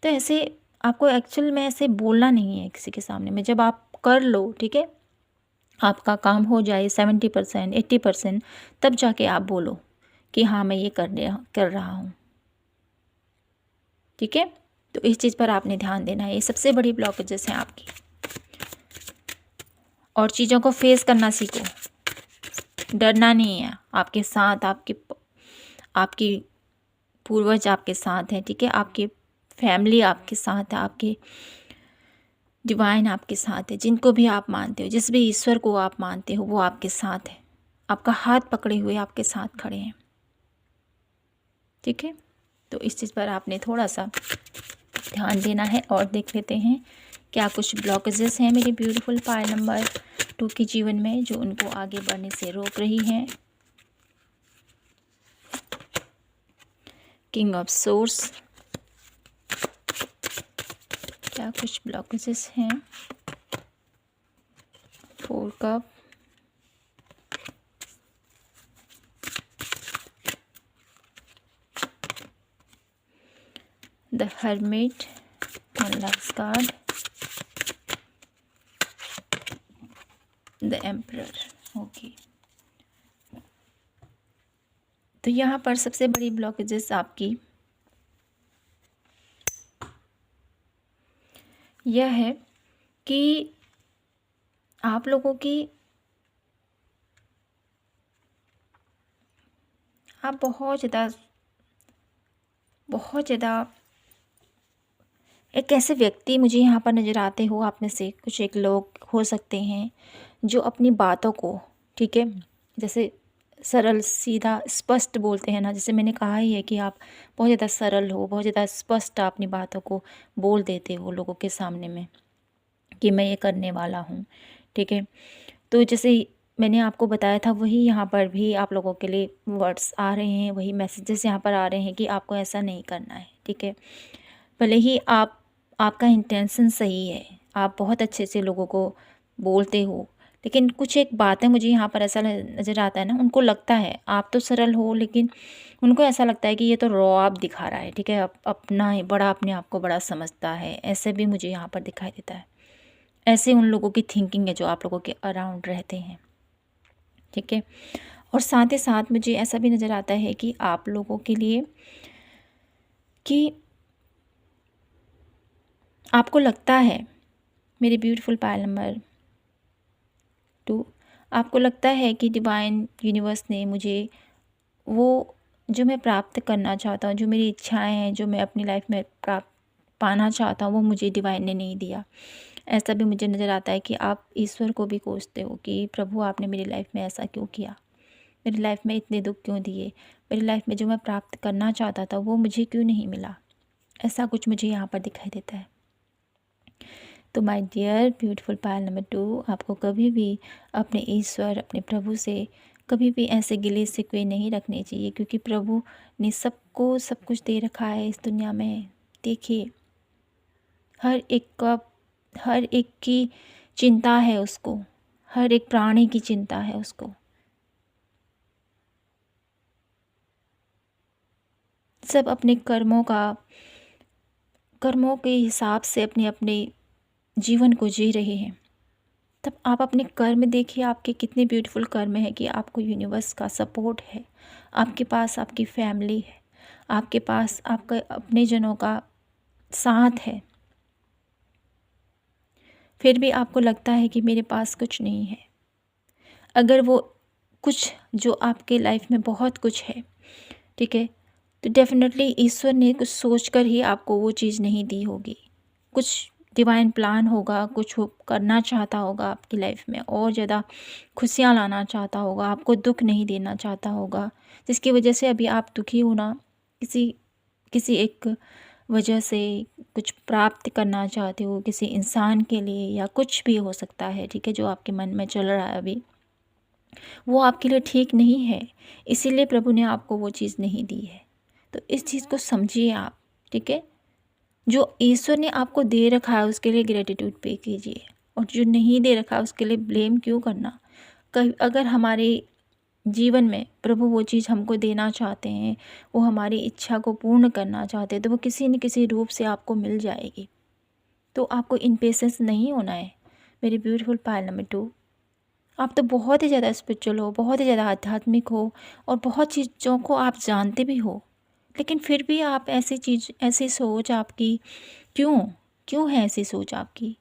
तो ऐसे आपको एक्चुअल में ऐसे बोलना नहीं है किसी के सामने में। जब आप कर लो, ठीक है, आपका काम हो जाए 70% 80%, तब जाके आप बोलो कि हाँ मैं ये कर रहा हूँ, ठीक है। तो इस चीज़ पर आपने ध्यान देना है। ये सबसे बड़ी ब्लॉकेजेस हैं आपकी, और चीज़ों को फेस करना सीखो, डरना नहीं है। आपके साथ आपकी पूर्वज आपके साथ हैं, ठीक है, आपकी फैमिली आपके साथ है, आपके डिवाइन आपके साथ है, जिनको भी आप मानते हो, जिस भी ईश्वर को आप मानते हो, वो आपके साथ है, आपका हाथ पकड़े हुए आपके साथ खड़े हैं, ठीक है। तो इस चीज़ पर आपने थोड़ा सा ध्यान देना है। और देख लेते हैं क्या कुछ ब्लॉकेजेस हैं मेरी ब्यूटीफुल पायल नंबर 2 के जीवन में, जो उनको आगे बढ़ने से रोक रही हैं। किंग ऑफ सोर्स, क्या कुछ ब्लॉकेजेस हैं। 4 cup, the hermit, 1 loves card, the emperor. Okay, तो यहाँ पर सबसे बड़ी ब्लॉकेजेस आपकी यह है कि आप लोगों की, आप बहुत ज़्यादा एक ऐसे व्यक्ति मुझे यहाँ पर नज़र आते हो, आप में से कुछ एक लोग हो सकते हैं जो अपनी बातों को, ठीक है, जैसे सरल सीधा स्पष्ट बोलते हैं ना, जैसे मैंने कहा ही है कि आप बहुत ज़्यादा सरल हो, बहुत ज़्यादा स्पष्ट अपनी बातों को बोल देते हो लोगों के सामने में कि मैं ये करने वाला हूँ, ठीक है। तो जैसे मैंने आपको बताया था, वही यहाँ पर भी आप लोगों के लिए वर्ड्स आ रहे हैं, वही मैसेजेस यहाँ पर आ रहे हैं कि आपको ऐसा नहीं करना है, ठीक है। भले ही आपका इंटेंशन सही है, आप बहुत अच्छे से लोगों को बोलते हो, लेकिन कुछ एक बातें मुझे यहाँ पर ऐसा नज़र आता है ना, उनको लगता है आप तो सरल हो, लेकिन उनको ऐसा लगता है कि ये तो रौब दिखा रहा है, ठीक है, अपना ही बड़ा, अपने आप को बड़ा समझता है, ऐसे भी मुझे यहाँ पर दिखाई देता है। ऐसे उन लोगों की थिंकिंग है जो आप लोगों के अराउंड रहते हैं, ठीक है। और साथ ही साथ मुझे ऐसा भी नज़र आता है कि आप लोगों के लिए कि आपको लगता है, मेरी ब्यूटीफुल पायल नंबर 2, आपको लगता है कि डिवाइन यूनिवर्स ने मुझे वो जो मैं प्राप्त करना चाहता हूँ, जो मेरी इच्छाएं हैं, जो मैं अपनी लाइफ में पाना चाहता हूँ, वो मुझे डिवाइन ने नहीं दिया। ऐसा भी मुझे नज़र आता है कि आप ईश्वर को भी कोसते हो कि प्रभु आपने मेरी लाइफ में ऐसा क्यों किया, मेरी लाइफ में इतने दुख क्यों दिए, मेरी लाइफ में जो मैं प्राप्त करना चाहता था वो मुझे क्यों नहीं मिला। ऐसा कुछ मुझे यहाँ पर दिखाई देता है। तो my dear beautiful pile number 2, आपको कभी भी अपने ईश्वर, अपने प्रभु से कभी भी ऐसे गिले शिकवे नहीं रखने चाहिए, क्योंकि प्रभु ने सबको सब कुछ दे रखा है इस दुनिया में। देखिए, हर एक की चिंता है उसको, हर एक प्राणी की चिंता है उसको। सब अपने कर्मों के हिसाब से अपने अपने जीवन को जी रहे हैं। तब आप अपने कर्म देखिए, आपके कितने ब्यूटीफुल कर्म हैं कि आपको यूनिवर्स का सपोर्ट है, आपके पास आपकी फैमिली है, आपके पास आपका अपने जनों का साथ है। फिर भी आपको लगता है कि मेरे पास कुछ नहीं है। अगर वो कुछ जो आपके लाइफ में बहुत कुछ है, ठीक है, तो डेफिनेटली ईश्वर ने कुछ सोचकर ही आपको वो चीज़ नहीं दी होगी। कुछ डिवाइन प्लान होगा, कुछ वो करना चाहता होगा आपकी लाइफ में, और ज़्यादा खुशियाँ लाना चाहता होगा, आपको दुख नहीं देना चाहता होगा, जिसकी वजह से अभी आप दुखी हो ना, किसी किसी एक वजह से कुछ प्राप्त करना चाहते हो किसी इंसान के लिए, या कुछ भी हो सकता है, ठीक है, जो आपके मन में चल रहा है अभी, वो आपके लिए ठीक नहीं है। इसीलिए प्रभु ने आपको वो चीज़ नहीं दी है। तो इस चीज़ को समझिए आप, ठीक है। जो ईश्वर ने आपको दे रखा है उसके लिए ग्रेटिट्यूड पे कीजिए, और जो नहीं दे रखा है उसके लिए ब्लेम क्यों करना। कहीं अगर हमारे जीवन में प्रभु वो चीज़ हमको देना चाहते हैं, वो हमारी इच्छा को पूर्ण करना चाहते हैं, तो वो किसी न किसी रूप से आपको मिल जाएगी। तो आपको इम्पेशेंस नहीं होना है मेरे ब्यूटीफुल पायल नंबर 2। आप तो बहुत ही ज़्यादा स्पिरिचुअल हो, बहुत ही ज़्यादा आध्यात्मिक हो, और बहुत चीज़ों को आप जानते भी हो, लेकिन फिर भी आप ऐसी सोच आपकी क्यों क्यों है ऐसी सोच आपकी।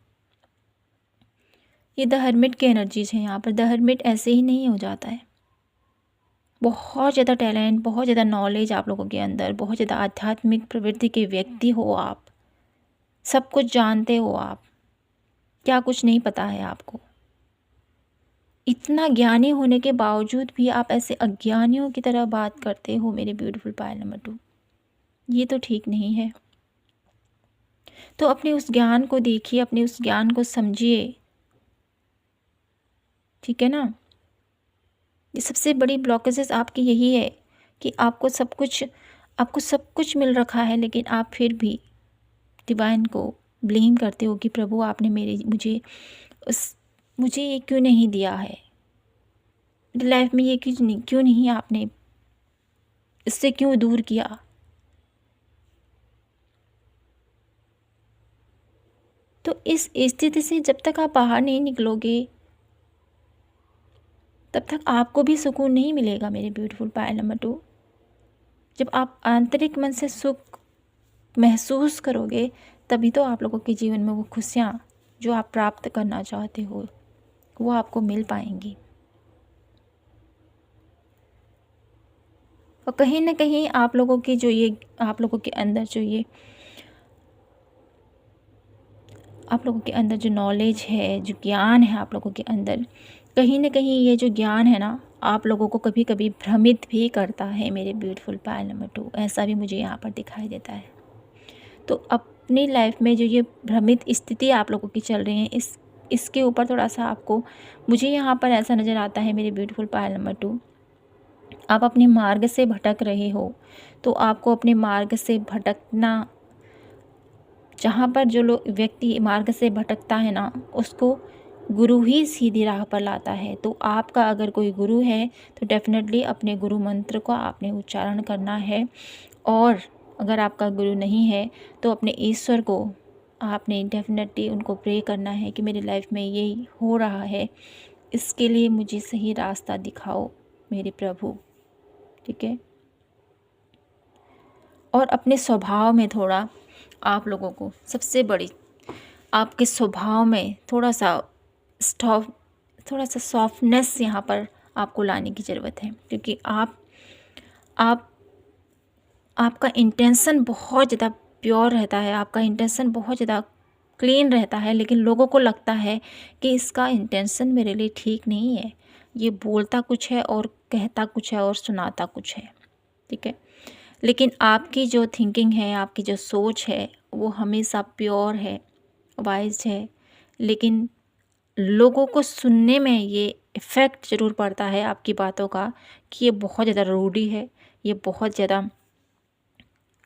ये द हर्मिट की एनर्जीज हैं यहाँ पर। द हर्मिट ऐसे ही नहीं हो जाता है। बहुत ज़्यादा टैलेंट, बहुत ज़्यादा नॉलेज आप लोगों के अंदर, बहुत ज़्यादा आध्यात्मिक प्रवृत्ति के व्यक्ति हो आप, सब कुछ जानते हो आप, क्या कुछ नहीं पता है आपको। इतना ज्ञानी होने के बावजूद भी आप ऐसे अज्ञानियों की तरह बात करते हो मेरे ब्यूटीफुल पायल नंबर 2। ये तो ठीक नहीं है। तो अपने उस ज्ञान को देखिए, अपने उस ज्ञान को समझिए, ठीक है ना। ये सबसे बड़ी ब्लॉकेजेस आपकी यही है कि आपको सब कुछ मिल रखा है, लेकिन आप फिर भी डिवाइन को ब्लेम करते हो कि प्रभु आपने मुझे ये क्यों नहीं दिया है, मेरी लाइफ में ये क्यों नहीं आपने इससे क्यों दूर किया। तो इस स्थिति से जब तक आप बाहर नहीं निकलोगे, तब तक आपको भी सुकून नहीं मिलेगा मेरे ब्यूटीफुल पायल नंबर 2। जब आप आंतरिक मन से सुख महसूस करोगे, तभी तो आप लोगों के जीवन में वो खुशियाँ जो आप प्राप्त करना चाहते हो वो आपको मिल पाएंगी। और कहीं ना कहीं आप लोगों के अंदर जो नॉलेज है, जो ज्ञान है आप लोगों के अंदर, कहीं ना कहीं ये जो ज्ञान है ना, आप लोगों को कभी कभी भ्रमित भी करता है मेरे ब्यूटीफुल पायल नंबर 2। ऐसा भी मुझे यहाँ पर दिखाई देता है। तो अपनी लाइफ में जो ये भ्रमित स्थिति आप लोगों की चल रही है, इसके ऊपर थोड़ा सा आपको, मुझे यहाँ पर ऐसा नज़र आता है मेरे ब्यूटीफुल पायल नंबर 2, आप अपने मार्ग से भटक रहे हो। तो आपको अपने मार्ग से भटकना, जहाँ पर जो लोग व्यक्ति मार्ग से भटकता है ना, उसको गुरु ही सीधी राह पर लाता है। तो आपका अगर कोई गुरु है तो डेफिनेटली अपने गुरु मंत्र को आपने उच्चारण करना है, और अगर आपका गुरु नहीं है तो अपने ईश्वर को आपने डेफिनेटली उनको प्रे करना है कि मेरी लाइफ में ये हो रहा है, इसके लिए मुझे सही रास्ता दिखाओ मेरे प्रभु, ठीक है। और अपने स्वभाव में थोड़ा, आप लोगों को सबसे बड़ी आपके स्वभाव में थोड़ा सा सॉफ्टनेस यहाँ पर आपको लाने की ज़रूरत है, क्योंकि आप आपका इंटेंशन बहुत ज़्यादा प्योर रहता है, आपका इंटेंशन बहुत ज़्यादा क्लीन रहता है, लेकिन लोगों को लगता है कि इसका इंटेंशन मेरे लिए ठीक नहीं है, ये बोलता कुछ है और कहता कुछ है और सुनाता कुछ है, ठीक है। लेकिन आपकी जो थिंकिंग है, आपकी जो सोच है, वो हमेशा प्योर है, वाइज है, लेकिन लोगों को सुनने में ये इफ़ेक्ट ज़रूर पड़ता है आपकी बातों का कि ये बहुत ज़्यादा रूडी है, ये बहुत ज़्यादा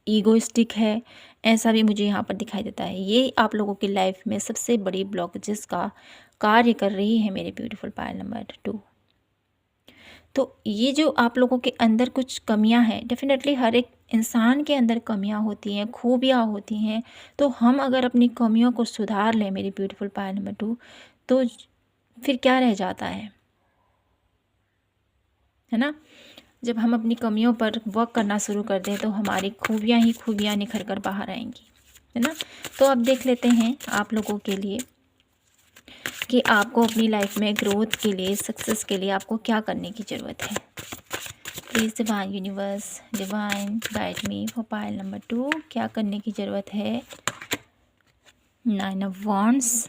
ईगोइस्टिक है, ऐसा भी मुझे यहाँ पर दिखाई देता है। ये आप लोगों की लाइफ में सबसे बड़ी ब्लॉकेजेस का कार्य कर रही है मेरे ब्यूटीफुल पायल नंबर 2। तो ये जो आप लोगों के अंदर कुछ कमियां हैं, डेफिनेटली हर एक इंसान के अंदर कमियां होती हैं, खूबियां होती हैं। तो हम अगर अपनी कमियों को सुधार लें मेरी ब्यूटीफुल पायल नंबर 2, तो फिर क्या रह जाता है ना। जब हम अपनी कमियों पर वर्क करना शुरू कर दें तो हमारी खूबियां ही खूबियां निखर कर बाहर आएंगी, है ना। तो अब देख लेते हैं आप लोगों के लिए कि आपको अपनी लाइफ में ग्रोथ के लिए, सक्सेस के लिए आपको क्या करने की ज़रूरत है। Please divine universe, divine guide me for Payal number 2, क्या करने की ज़रूरत है। 9 of wands,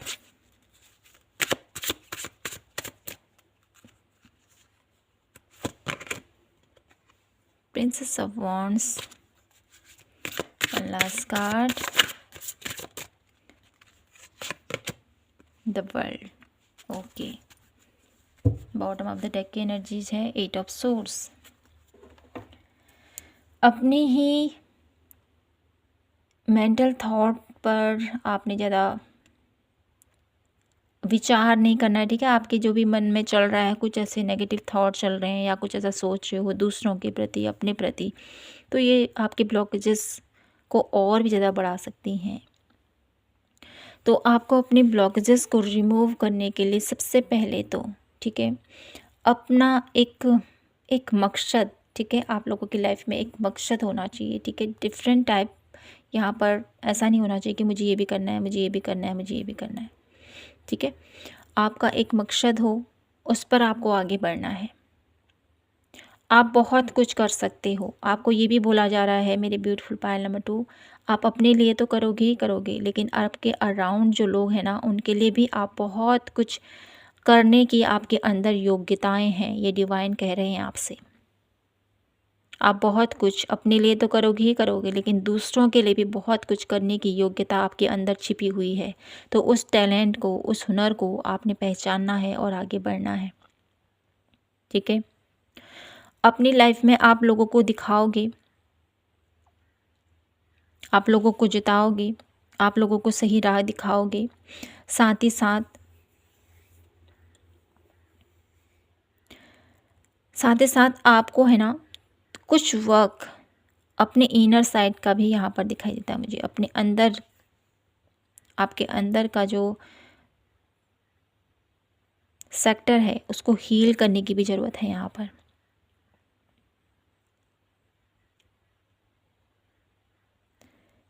princess of wands, one last card, the world. Okay, bottom of the deck की एनर्जीज है 8 ऑफ सोर्स। अपनी ही मेंटल थॉट पर आपने ज़्यादा विचार नहीं करना है, ठीक है। आपके जो भी मन में चल रहा है, कुछ ऐसे नेगेटिव थॉट चल रहे हैं या कुछ ऐसा सोच रहे हो दूसरों के प्रति, अपने प्रति, तो ये आपके ब्लॉकेजेस को और भी ज़्यादा बढ़ा सकती हैं। तो आपको अपने ब्लॉकेजेस को रिमूव करने के लिए सबसे पहले तो, ठीक है, अपना एक मकसद, ठीक है, आप लोगों की लाइफ में एक मकसद होना चाहिए, ठीक है। डिफरेंट टाइप, यहाँ पर ऐसा नहीं होना चाहिए कि मुझे ये भी करना है, मुझे ये भी करना है, मुझे ये भी करना है, ठीक है। आपका एक मकसद हो, उस पर आपको आगे बढ़ना है। आप बहुत कुछ कर सकते हो। आपको ये भी बोला जा रहा है मेरे ब्यूटीफुल पायल नंबर 2, आप अपने लिए तो करोगे ही करोगे, लेकिन आपके अराउंड जो लोग हैं ना, उनके लिए भी आप बहुत कुछ करने की आपके अंदर योग्यताएं हैं। ये डिवाइन कह रहे हैं आपसे, आप बहुत कुछ अपने लिए तो करोगे ही करोगे, लेकिन दूसरों के लिए भी बहुत कुछ करने की योग्यता आपके अंदर छिपी हुई है। तो उस टैलेंट को, उस हुनर को आपने पहचानना है और आगे बढ़ना है, ठीक है। अपनी लाइफ में आप लोगों को दिखाओगे, आप लोगों को जिताओगे, आप लोगों को सही राह दिखाओगे। साथ ही साथ आपको, है ना, कुछ वर्क अपने इनर साइड का भी यहाँ पर दिखाई देता है मुझे। अपने अंदर, आपके अंदर का जो सेक्टर है उसको हील करने की भी ज़रूरत है यहाँ पर।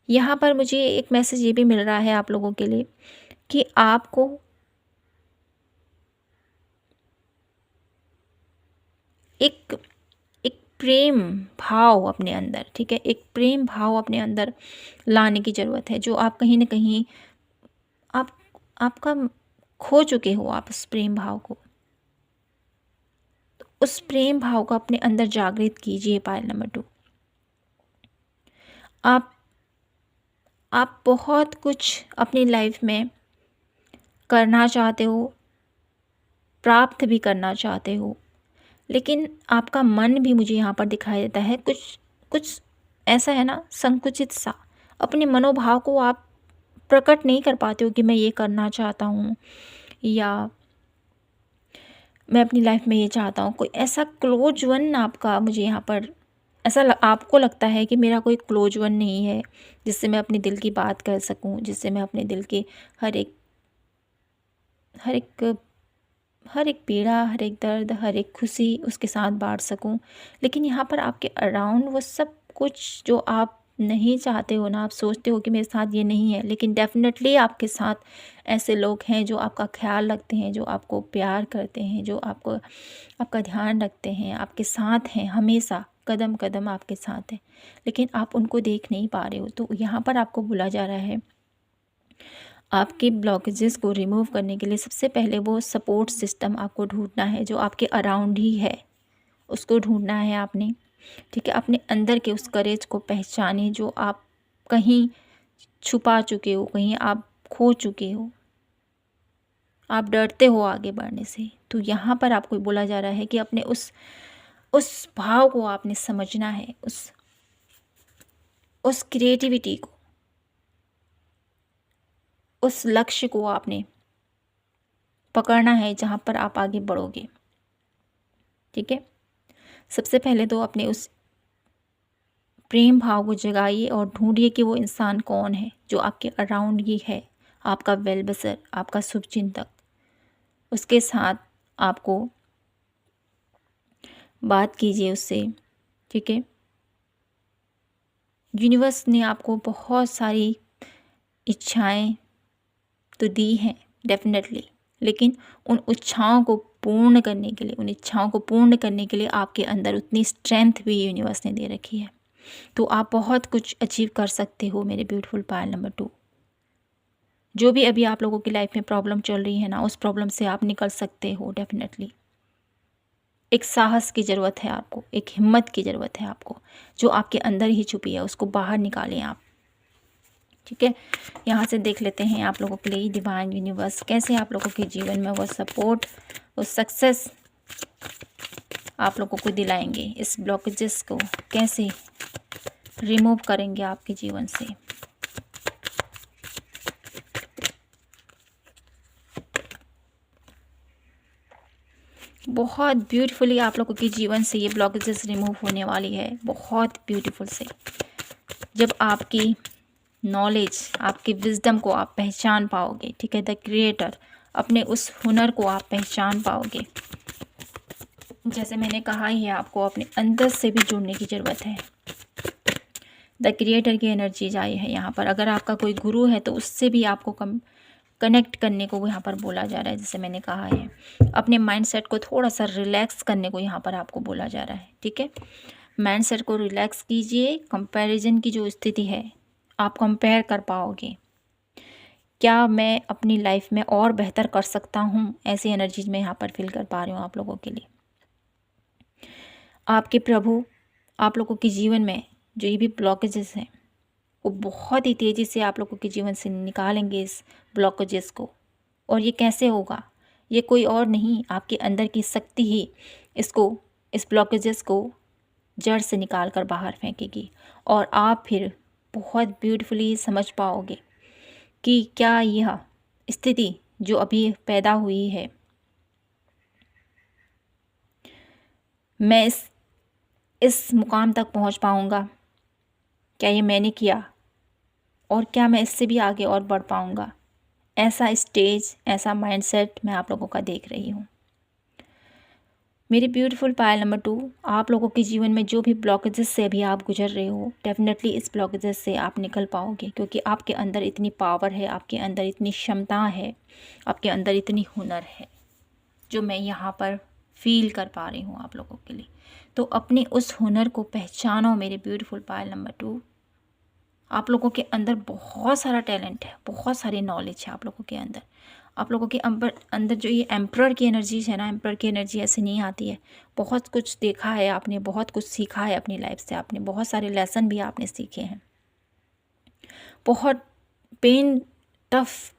यहाँ पर मुझे एक मैसेज ये भी मिल रहा है आप लोगों के लिए कि आपको एक एक प्रेम भाव अपने अंदर, ठीक है, एक प्रेम भाव अपने अंदर लाने की ज़रूरत है, जो आप कहीं ना कहीं आप आपका खो चुके हो। आप उस प्रेम भाव को, तो उस प्रेम भाव को अपने अंदर जागृत कीजिए पायल नंबर 2। आप बहुत कुछ अपनी लाइफ में करना चाहते हो, प्राप्त भी करना चाहते हो, लेकिन आपका मन भी मुझे यहाँ पर दिखाई देता है कुछ कुछ ऐसा है ना, संकुचित सा। अपने मनोभाव को आप प्रकट नहीं कर पाते हो कि मैं ये करना चाहता हूँ, या मैं अपनी लाइफ में ये चाहता हूँ। कोई ऐसा क्लोज वन आपका, मुझे यहाँ पर ऐसा आपको लगता है कि मेरा कोई क्लोज वन नहीं है जिससे मैं अपने दिल की बात कर सकूँ, जिससे मैं अपने दिल के हर एक हर एक हर एक पीड़ा, हर एक दर्द, हर एक खुशी उसके साथ बांट सकूं। लेकिन यहाँ पर आपके अराउंड वो सब कुछ जो आप नहीं चाहते हो ना, आप सोचते हो कि मेरे साथ ये नहीं है, लेकिन डेफिनेटली आपके साथ ऐसे लोग हैं जो आपका ख्याल रखते हैं, जो आपको प्यार करते हैं, जो आपको आपका ध्यान रखते हैं, आपके साथ हैं, हमेशा कदम कदम आपके साथ हैं, लेकिन आप उनको देख नहीं पा रहे हो। तो यहाँ पर आपको बोला जा रहा है, आपके ब्लॉकेजेस को रिमूव करने के लिए सबसे पहले वो सपोर्ट सिस्टम आपको ढूंढना है जो आपके अराउंड ही है, उसको ढूंढना है आपने, ठीक है। अपने अंदर के उस करेज को पहचाने जो आप कहीं छुपा चुके हो, कहीं आप खो चुके हो, आप डरते हो आगे बढ़ने से। तो यहाँ पर आपको बोला जा रहा है कि अपने उस भाव को आपने समझना है, उस क्रिएटिविटी को, उस लक्ष्य को आपने पकड़ना है जहाँ पर आप आगे बढ़ोगे। ठीक है, सबसे पहले तो अपने उस प्रेम भाव को जगाइए और ढूंढिए कि वो इंसान कौन है जो आपके अराउंड ही है, आपका वेल विशर, आपका शुभचिंतक। उसके साथ आपको बात कीजिए उससे। ठीक है, यूनिवर्स ने आपको बहुत सारी इच्छाएं तो दी हैं डेफिनेटली, लेकिन उन इच्छाओं को पूर्ण करने के लिए, उन इच्छाओं को पूर्ण करने के लिए आपके अंदर उतनी स्ट्रेंथ भी यूनिवर्स ने दे रखी है। तो आप बहुत कुछ अचीव कर सकते हो मेरे ब्यूटीफुल पायल नंबर 2। जो भी अभी आप लोगों की लाइफ में प्रॉब्लम चल रही है ना, उस प्रॉब्लम से आप निकल सकते हो डेफिनेटली। एक साहस की ज़रूरत है आपको, एक हिम्मत की ज़रूरत है आपको, जो आपके अंदर ही छुपी है, उसको बाहर निकालें आप। ठीक है, यहाँ से देख लेते हैं आप लोगों के लिए डिवाइन यूनिवर्स कैसे आप लोगों के जीवन में वो सपोर्ट, वो सक्सेस आप लोगों को दिलाएंगे। इस ब्लॉकेजेस को कैसे रिमूव करेंगे आपके जीवन से। बहुत ब्यूटीफुली आप लोगों के जीवन से ये ब्लॉकेजेस रिमूव होने वाली है, बहुत ब्यूटीफुल से। जब आपकी नॉलेज, आपकी विजडम को आप पहचान पाओगे, ठीक है, द क्रिएटर, अपने उस हुनर को आप पहचान पाओगे। जैसे मैंने कहा ही है, आपको अपने अंदर से भी जुड़ने की ज़रूरत है। द क्रिएटर की एनर्जीज आई है यहाँ पर। अगर आपका कोई गुरु है तो उससे भी आपको कनेक्ट करने को यहाँ पर बोला जा रहा है। जैसे मैंने कहा है, अपने माइंडसेट को थोड़ा सा रिलैक्स करने को यहाँ पर आपको बोला जा रहा है। ठीक है, माइंडसेट को रिलैक्स कीजिए। कंपैरिजन की जो स्थिति है, आप कंपेयर कर पाओगे, क्या मैं अपनी लाइफ में और बेहतर कर सकता हूँ, ऐसी एनर्जीज मैं यहाँ पर फील कर पा रही हूँ आप लोगों के लिए। आपके प्रभु आप लोगों के जीवन में जो ये भी ब्लॉकेजेस हैं, वो बहुत ही तेज़ी से आप लोगों के जीवन से निकालेंगे इस ब्लॉकेजेस को। और ये कैसे होगा? ये कोई और नहीं, आपके अंदर की शक्ति ही इस ब्लॉकेजेस को जड़ से निकाल कर बाहर फेंकेगी। और आप फिर बहुत ब्यूटीफुली समझ पाओगे कि क्या यह स्थिति जो अभी पैदा हुई है, मैं इस मुकाम तक पहुंच पाऊंगा, क्या ये मैंने किया, और क्या मैं इससे भी आगे और बढ़ पाऊंगा। ऐसा स्टेज, ऐसा माइंडसेट मैं आप लोगों का देख रही हूँ। मेरी ब्यूटीफुल पायल नंबर 2, आप लोगों के जीवन में जो भी ब्लॉकेजेस से अभी आप गुजर रहे हो, डेफिनेटली इस ब्लॉकेजेस से आप निकल पाओगे, क्योंकि आपके अंदर इतनी पावर है, आपके अंदर इतनी क्षमता है, आपके अंदर इतनी हुनर है, जो मैं यहाँ पर फील कर पा रही हूँ आप लोगों के लिए। तो अपने उस हुनर को पहचानो मेरे ब्यूटीफुल पायल नंबर 2। आप लोगों के अंदर बहुत सारा टैलेंट है, बहुत सारी नॉलेज है आप लोगों के अंदर। आप लोगों के अंदर जो ये एम्परर की एनर्जीज है ना, एम्परर की एनर्जी ऐसे नहीं आती है। बहुत कुछ देखा है आपने, बहुत कुछ सीखा है अपनी लाइफ से, आपने बहुत सारे लेसन भी आपने सीखे हैं, बहुत पेन टफ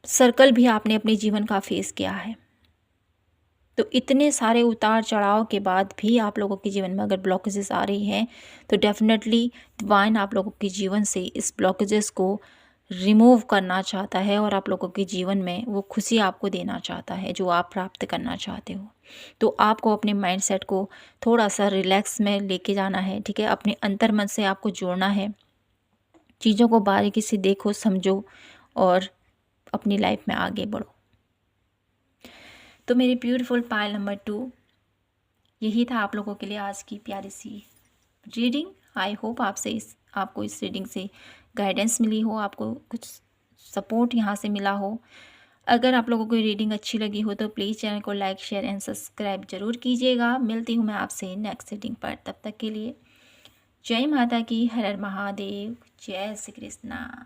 सर्कल भी आपने अपने जीवन का फेस किया है। तो इतने सारे उतार चढ़ाव के बाद भी आप लोगों के जीवन में अगर ब्लॉकेजेस आ रही हैं, तो डेफिनेटली डिवाइन आप लोगों के जीवन से इस ब्लॉकेजेस को रिमूव करना चाहता है, और आप लोगों के जीवन में वो खुशी आपको देना चाहता है जो आप प्राप्त करना चाहते हो। तो आपको अपने माइंडसेट को थोड़ा सा रिलैक्स में लेके जाना है। ठीक है, अपने अंतर्मन से आपको जोड़ना है, चीज़ों को बारीकी से देखो, समझो और अपनी लाइफ में आगे बढ़ो। तो मेरी ब्यूटीफुल पायल नंबर 2, यही था आप लोगों के लिए आज की प्यारी सी रीडिंग। आई होप आपको इस रीडिंग से गाइडेंस मिली हो, आपको कुछ सपोर्ट यहाँ से मिला हो। अगर आप लोगों को रीडिंग अच्छी लगी हो तो प्लीज़ चैनल को लाइक, शेयर एंड सब्सक्राइब जरूर कीजिएगा। मिलती हूँ मैं आपसे नेक्स्ट रीडिंग पर, तब तक के लिए जय माता की, हर हर महादेव, जय श्री कृष्णा।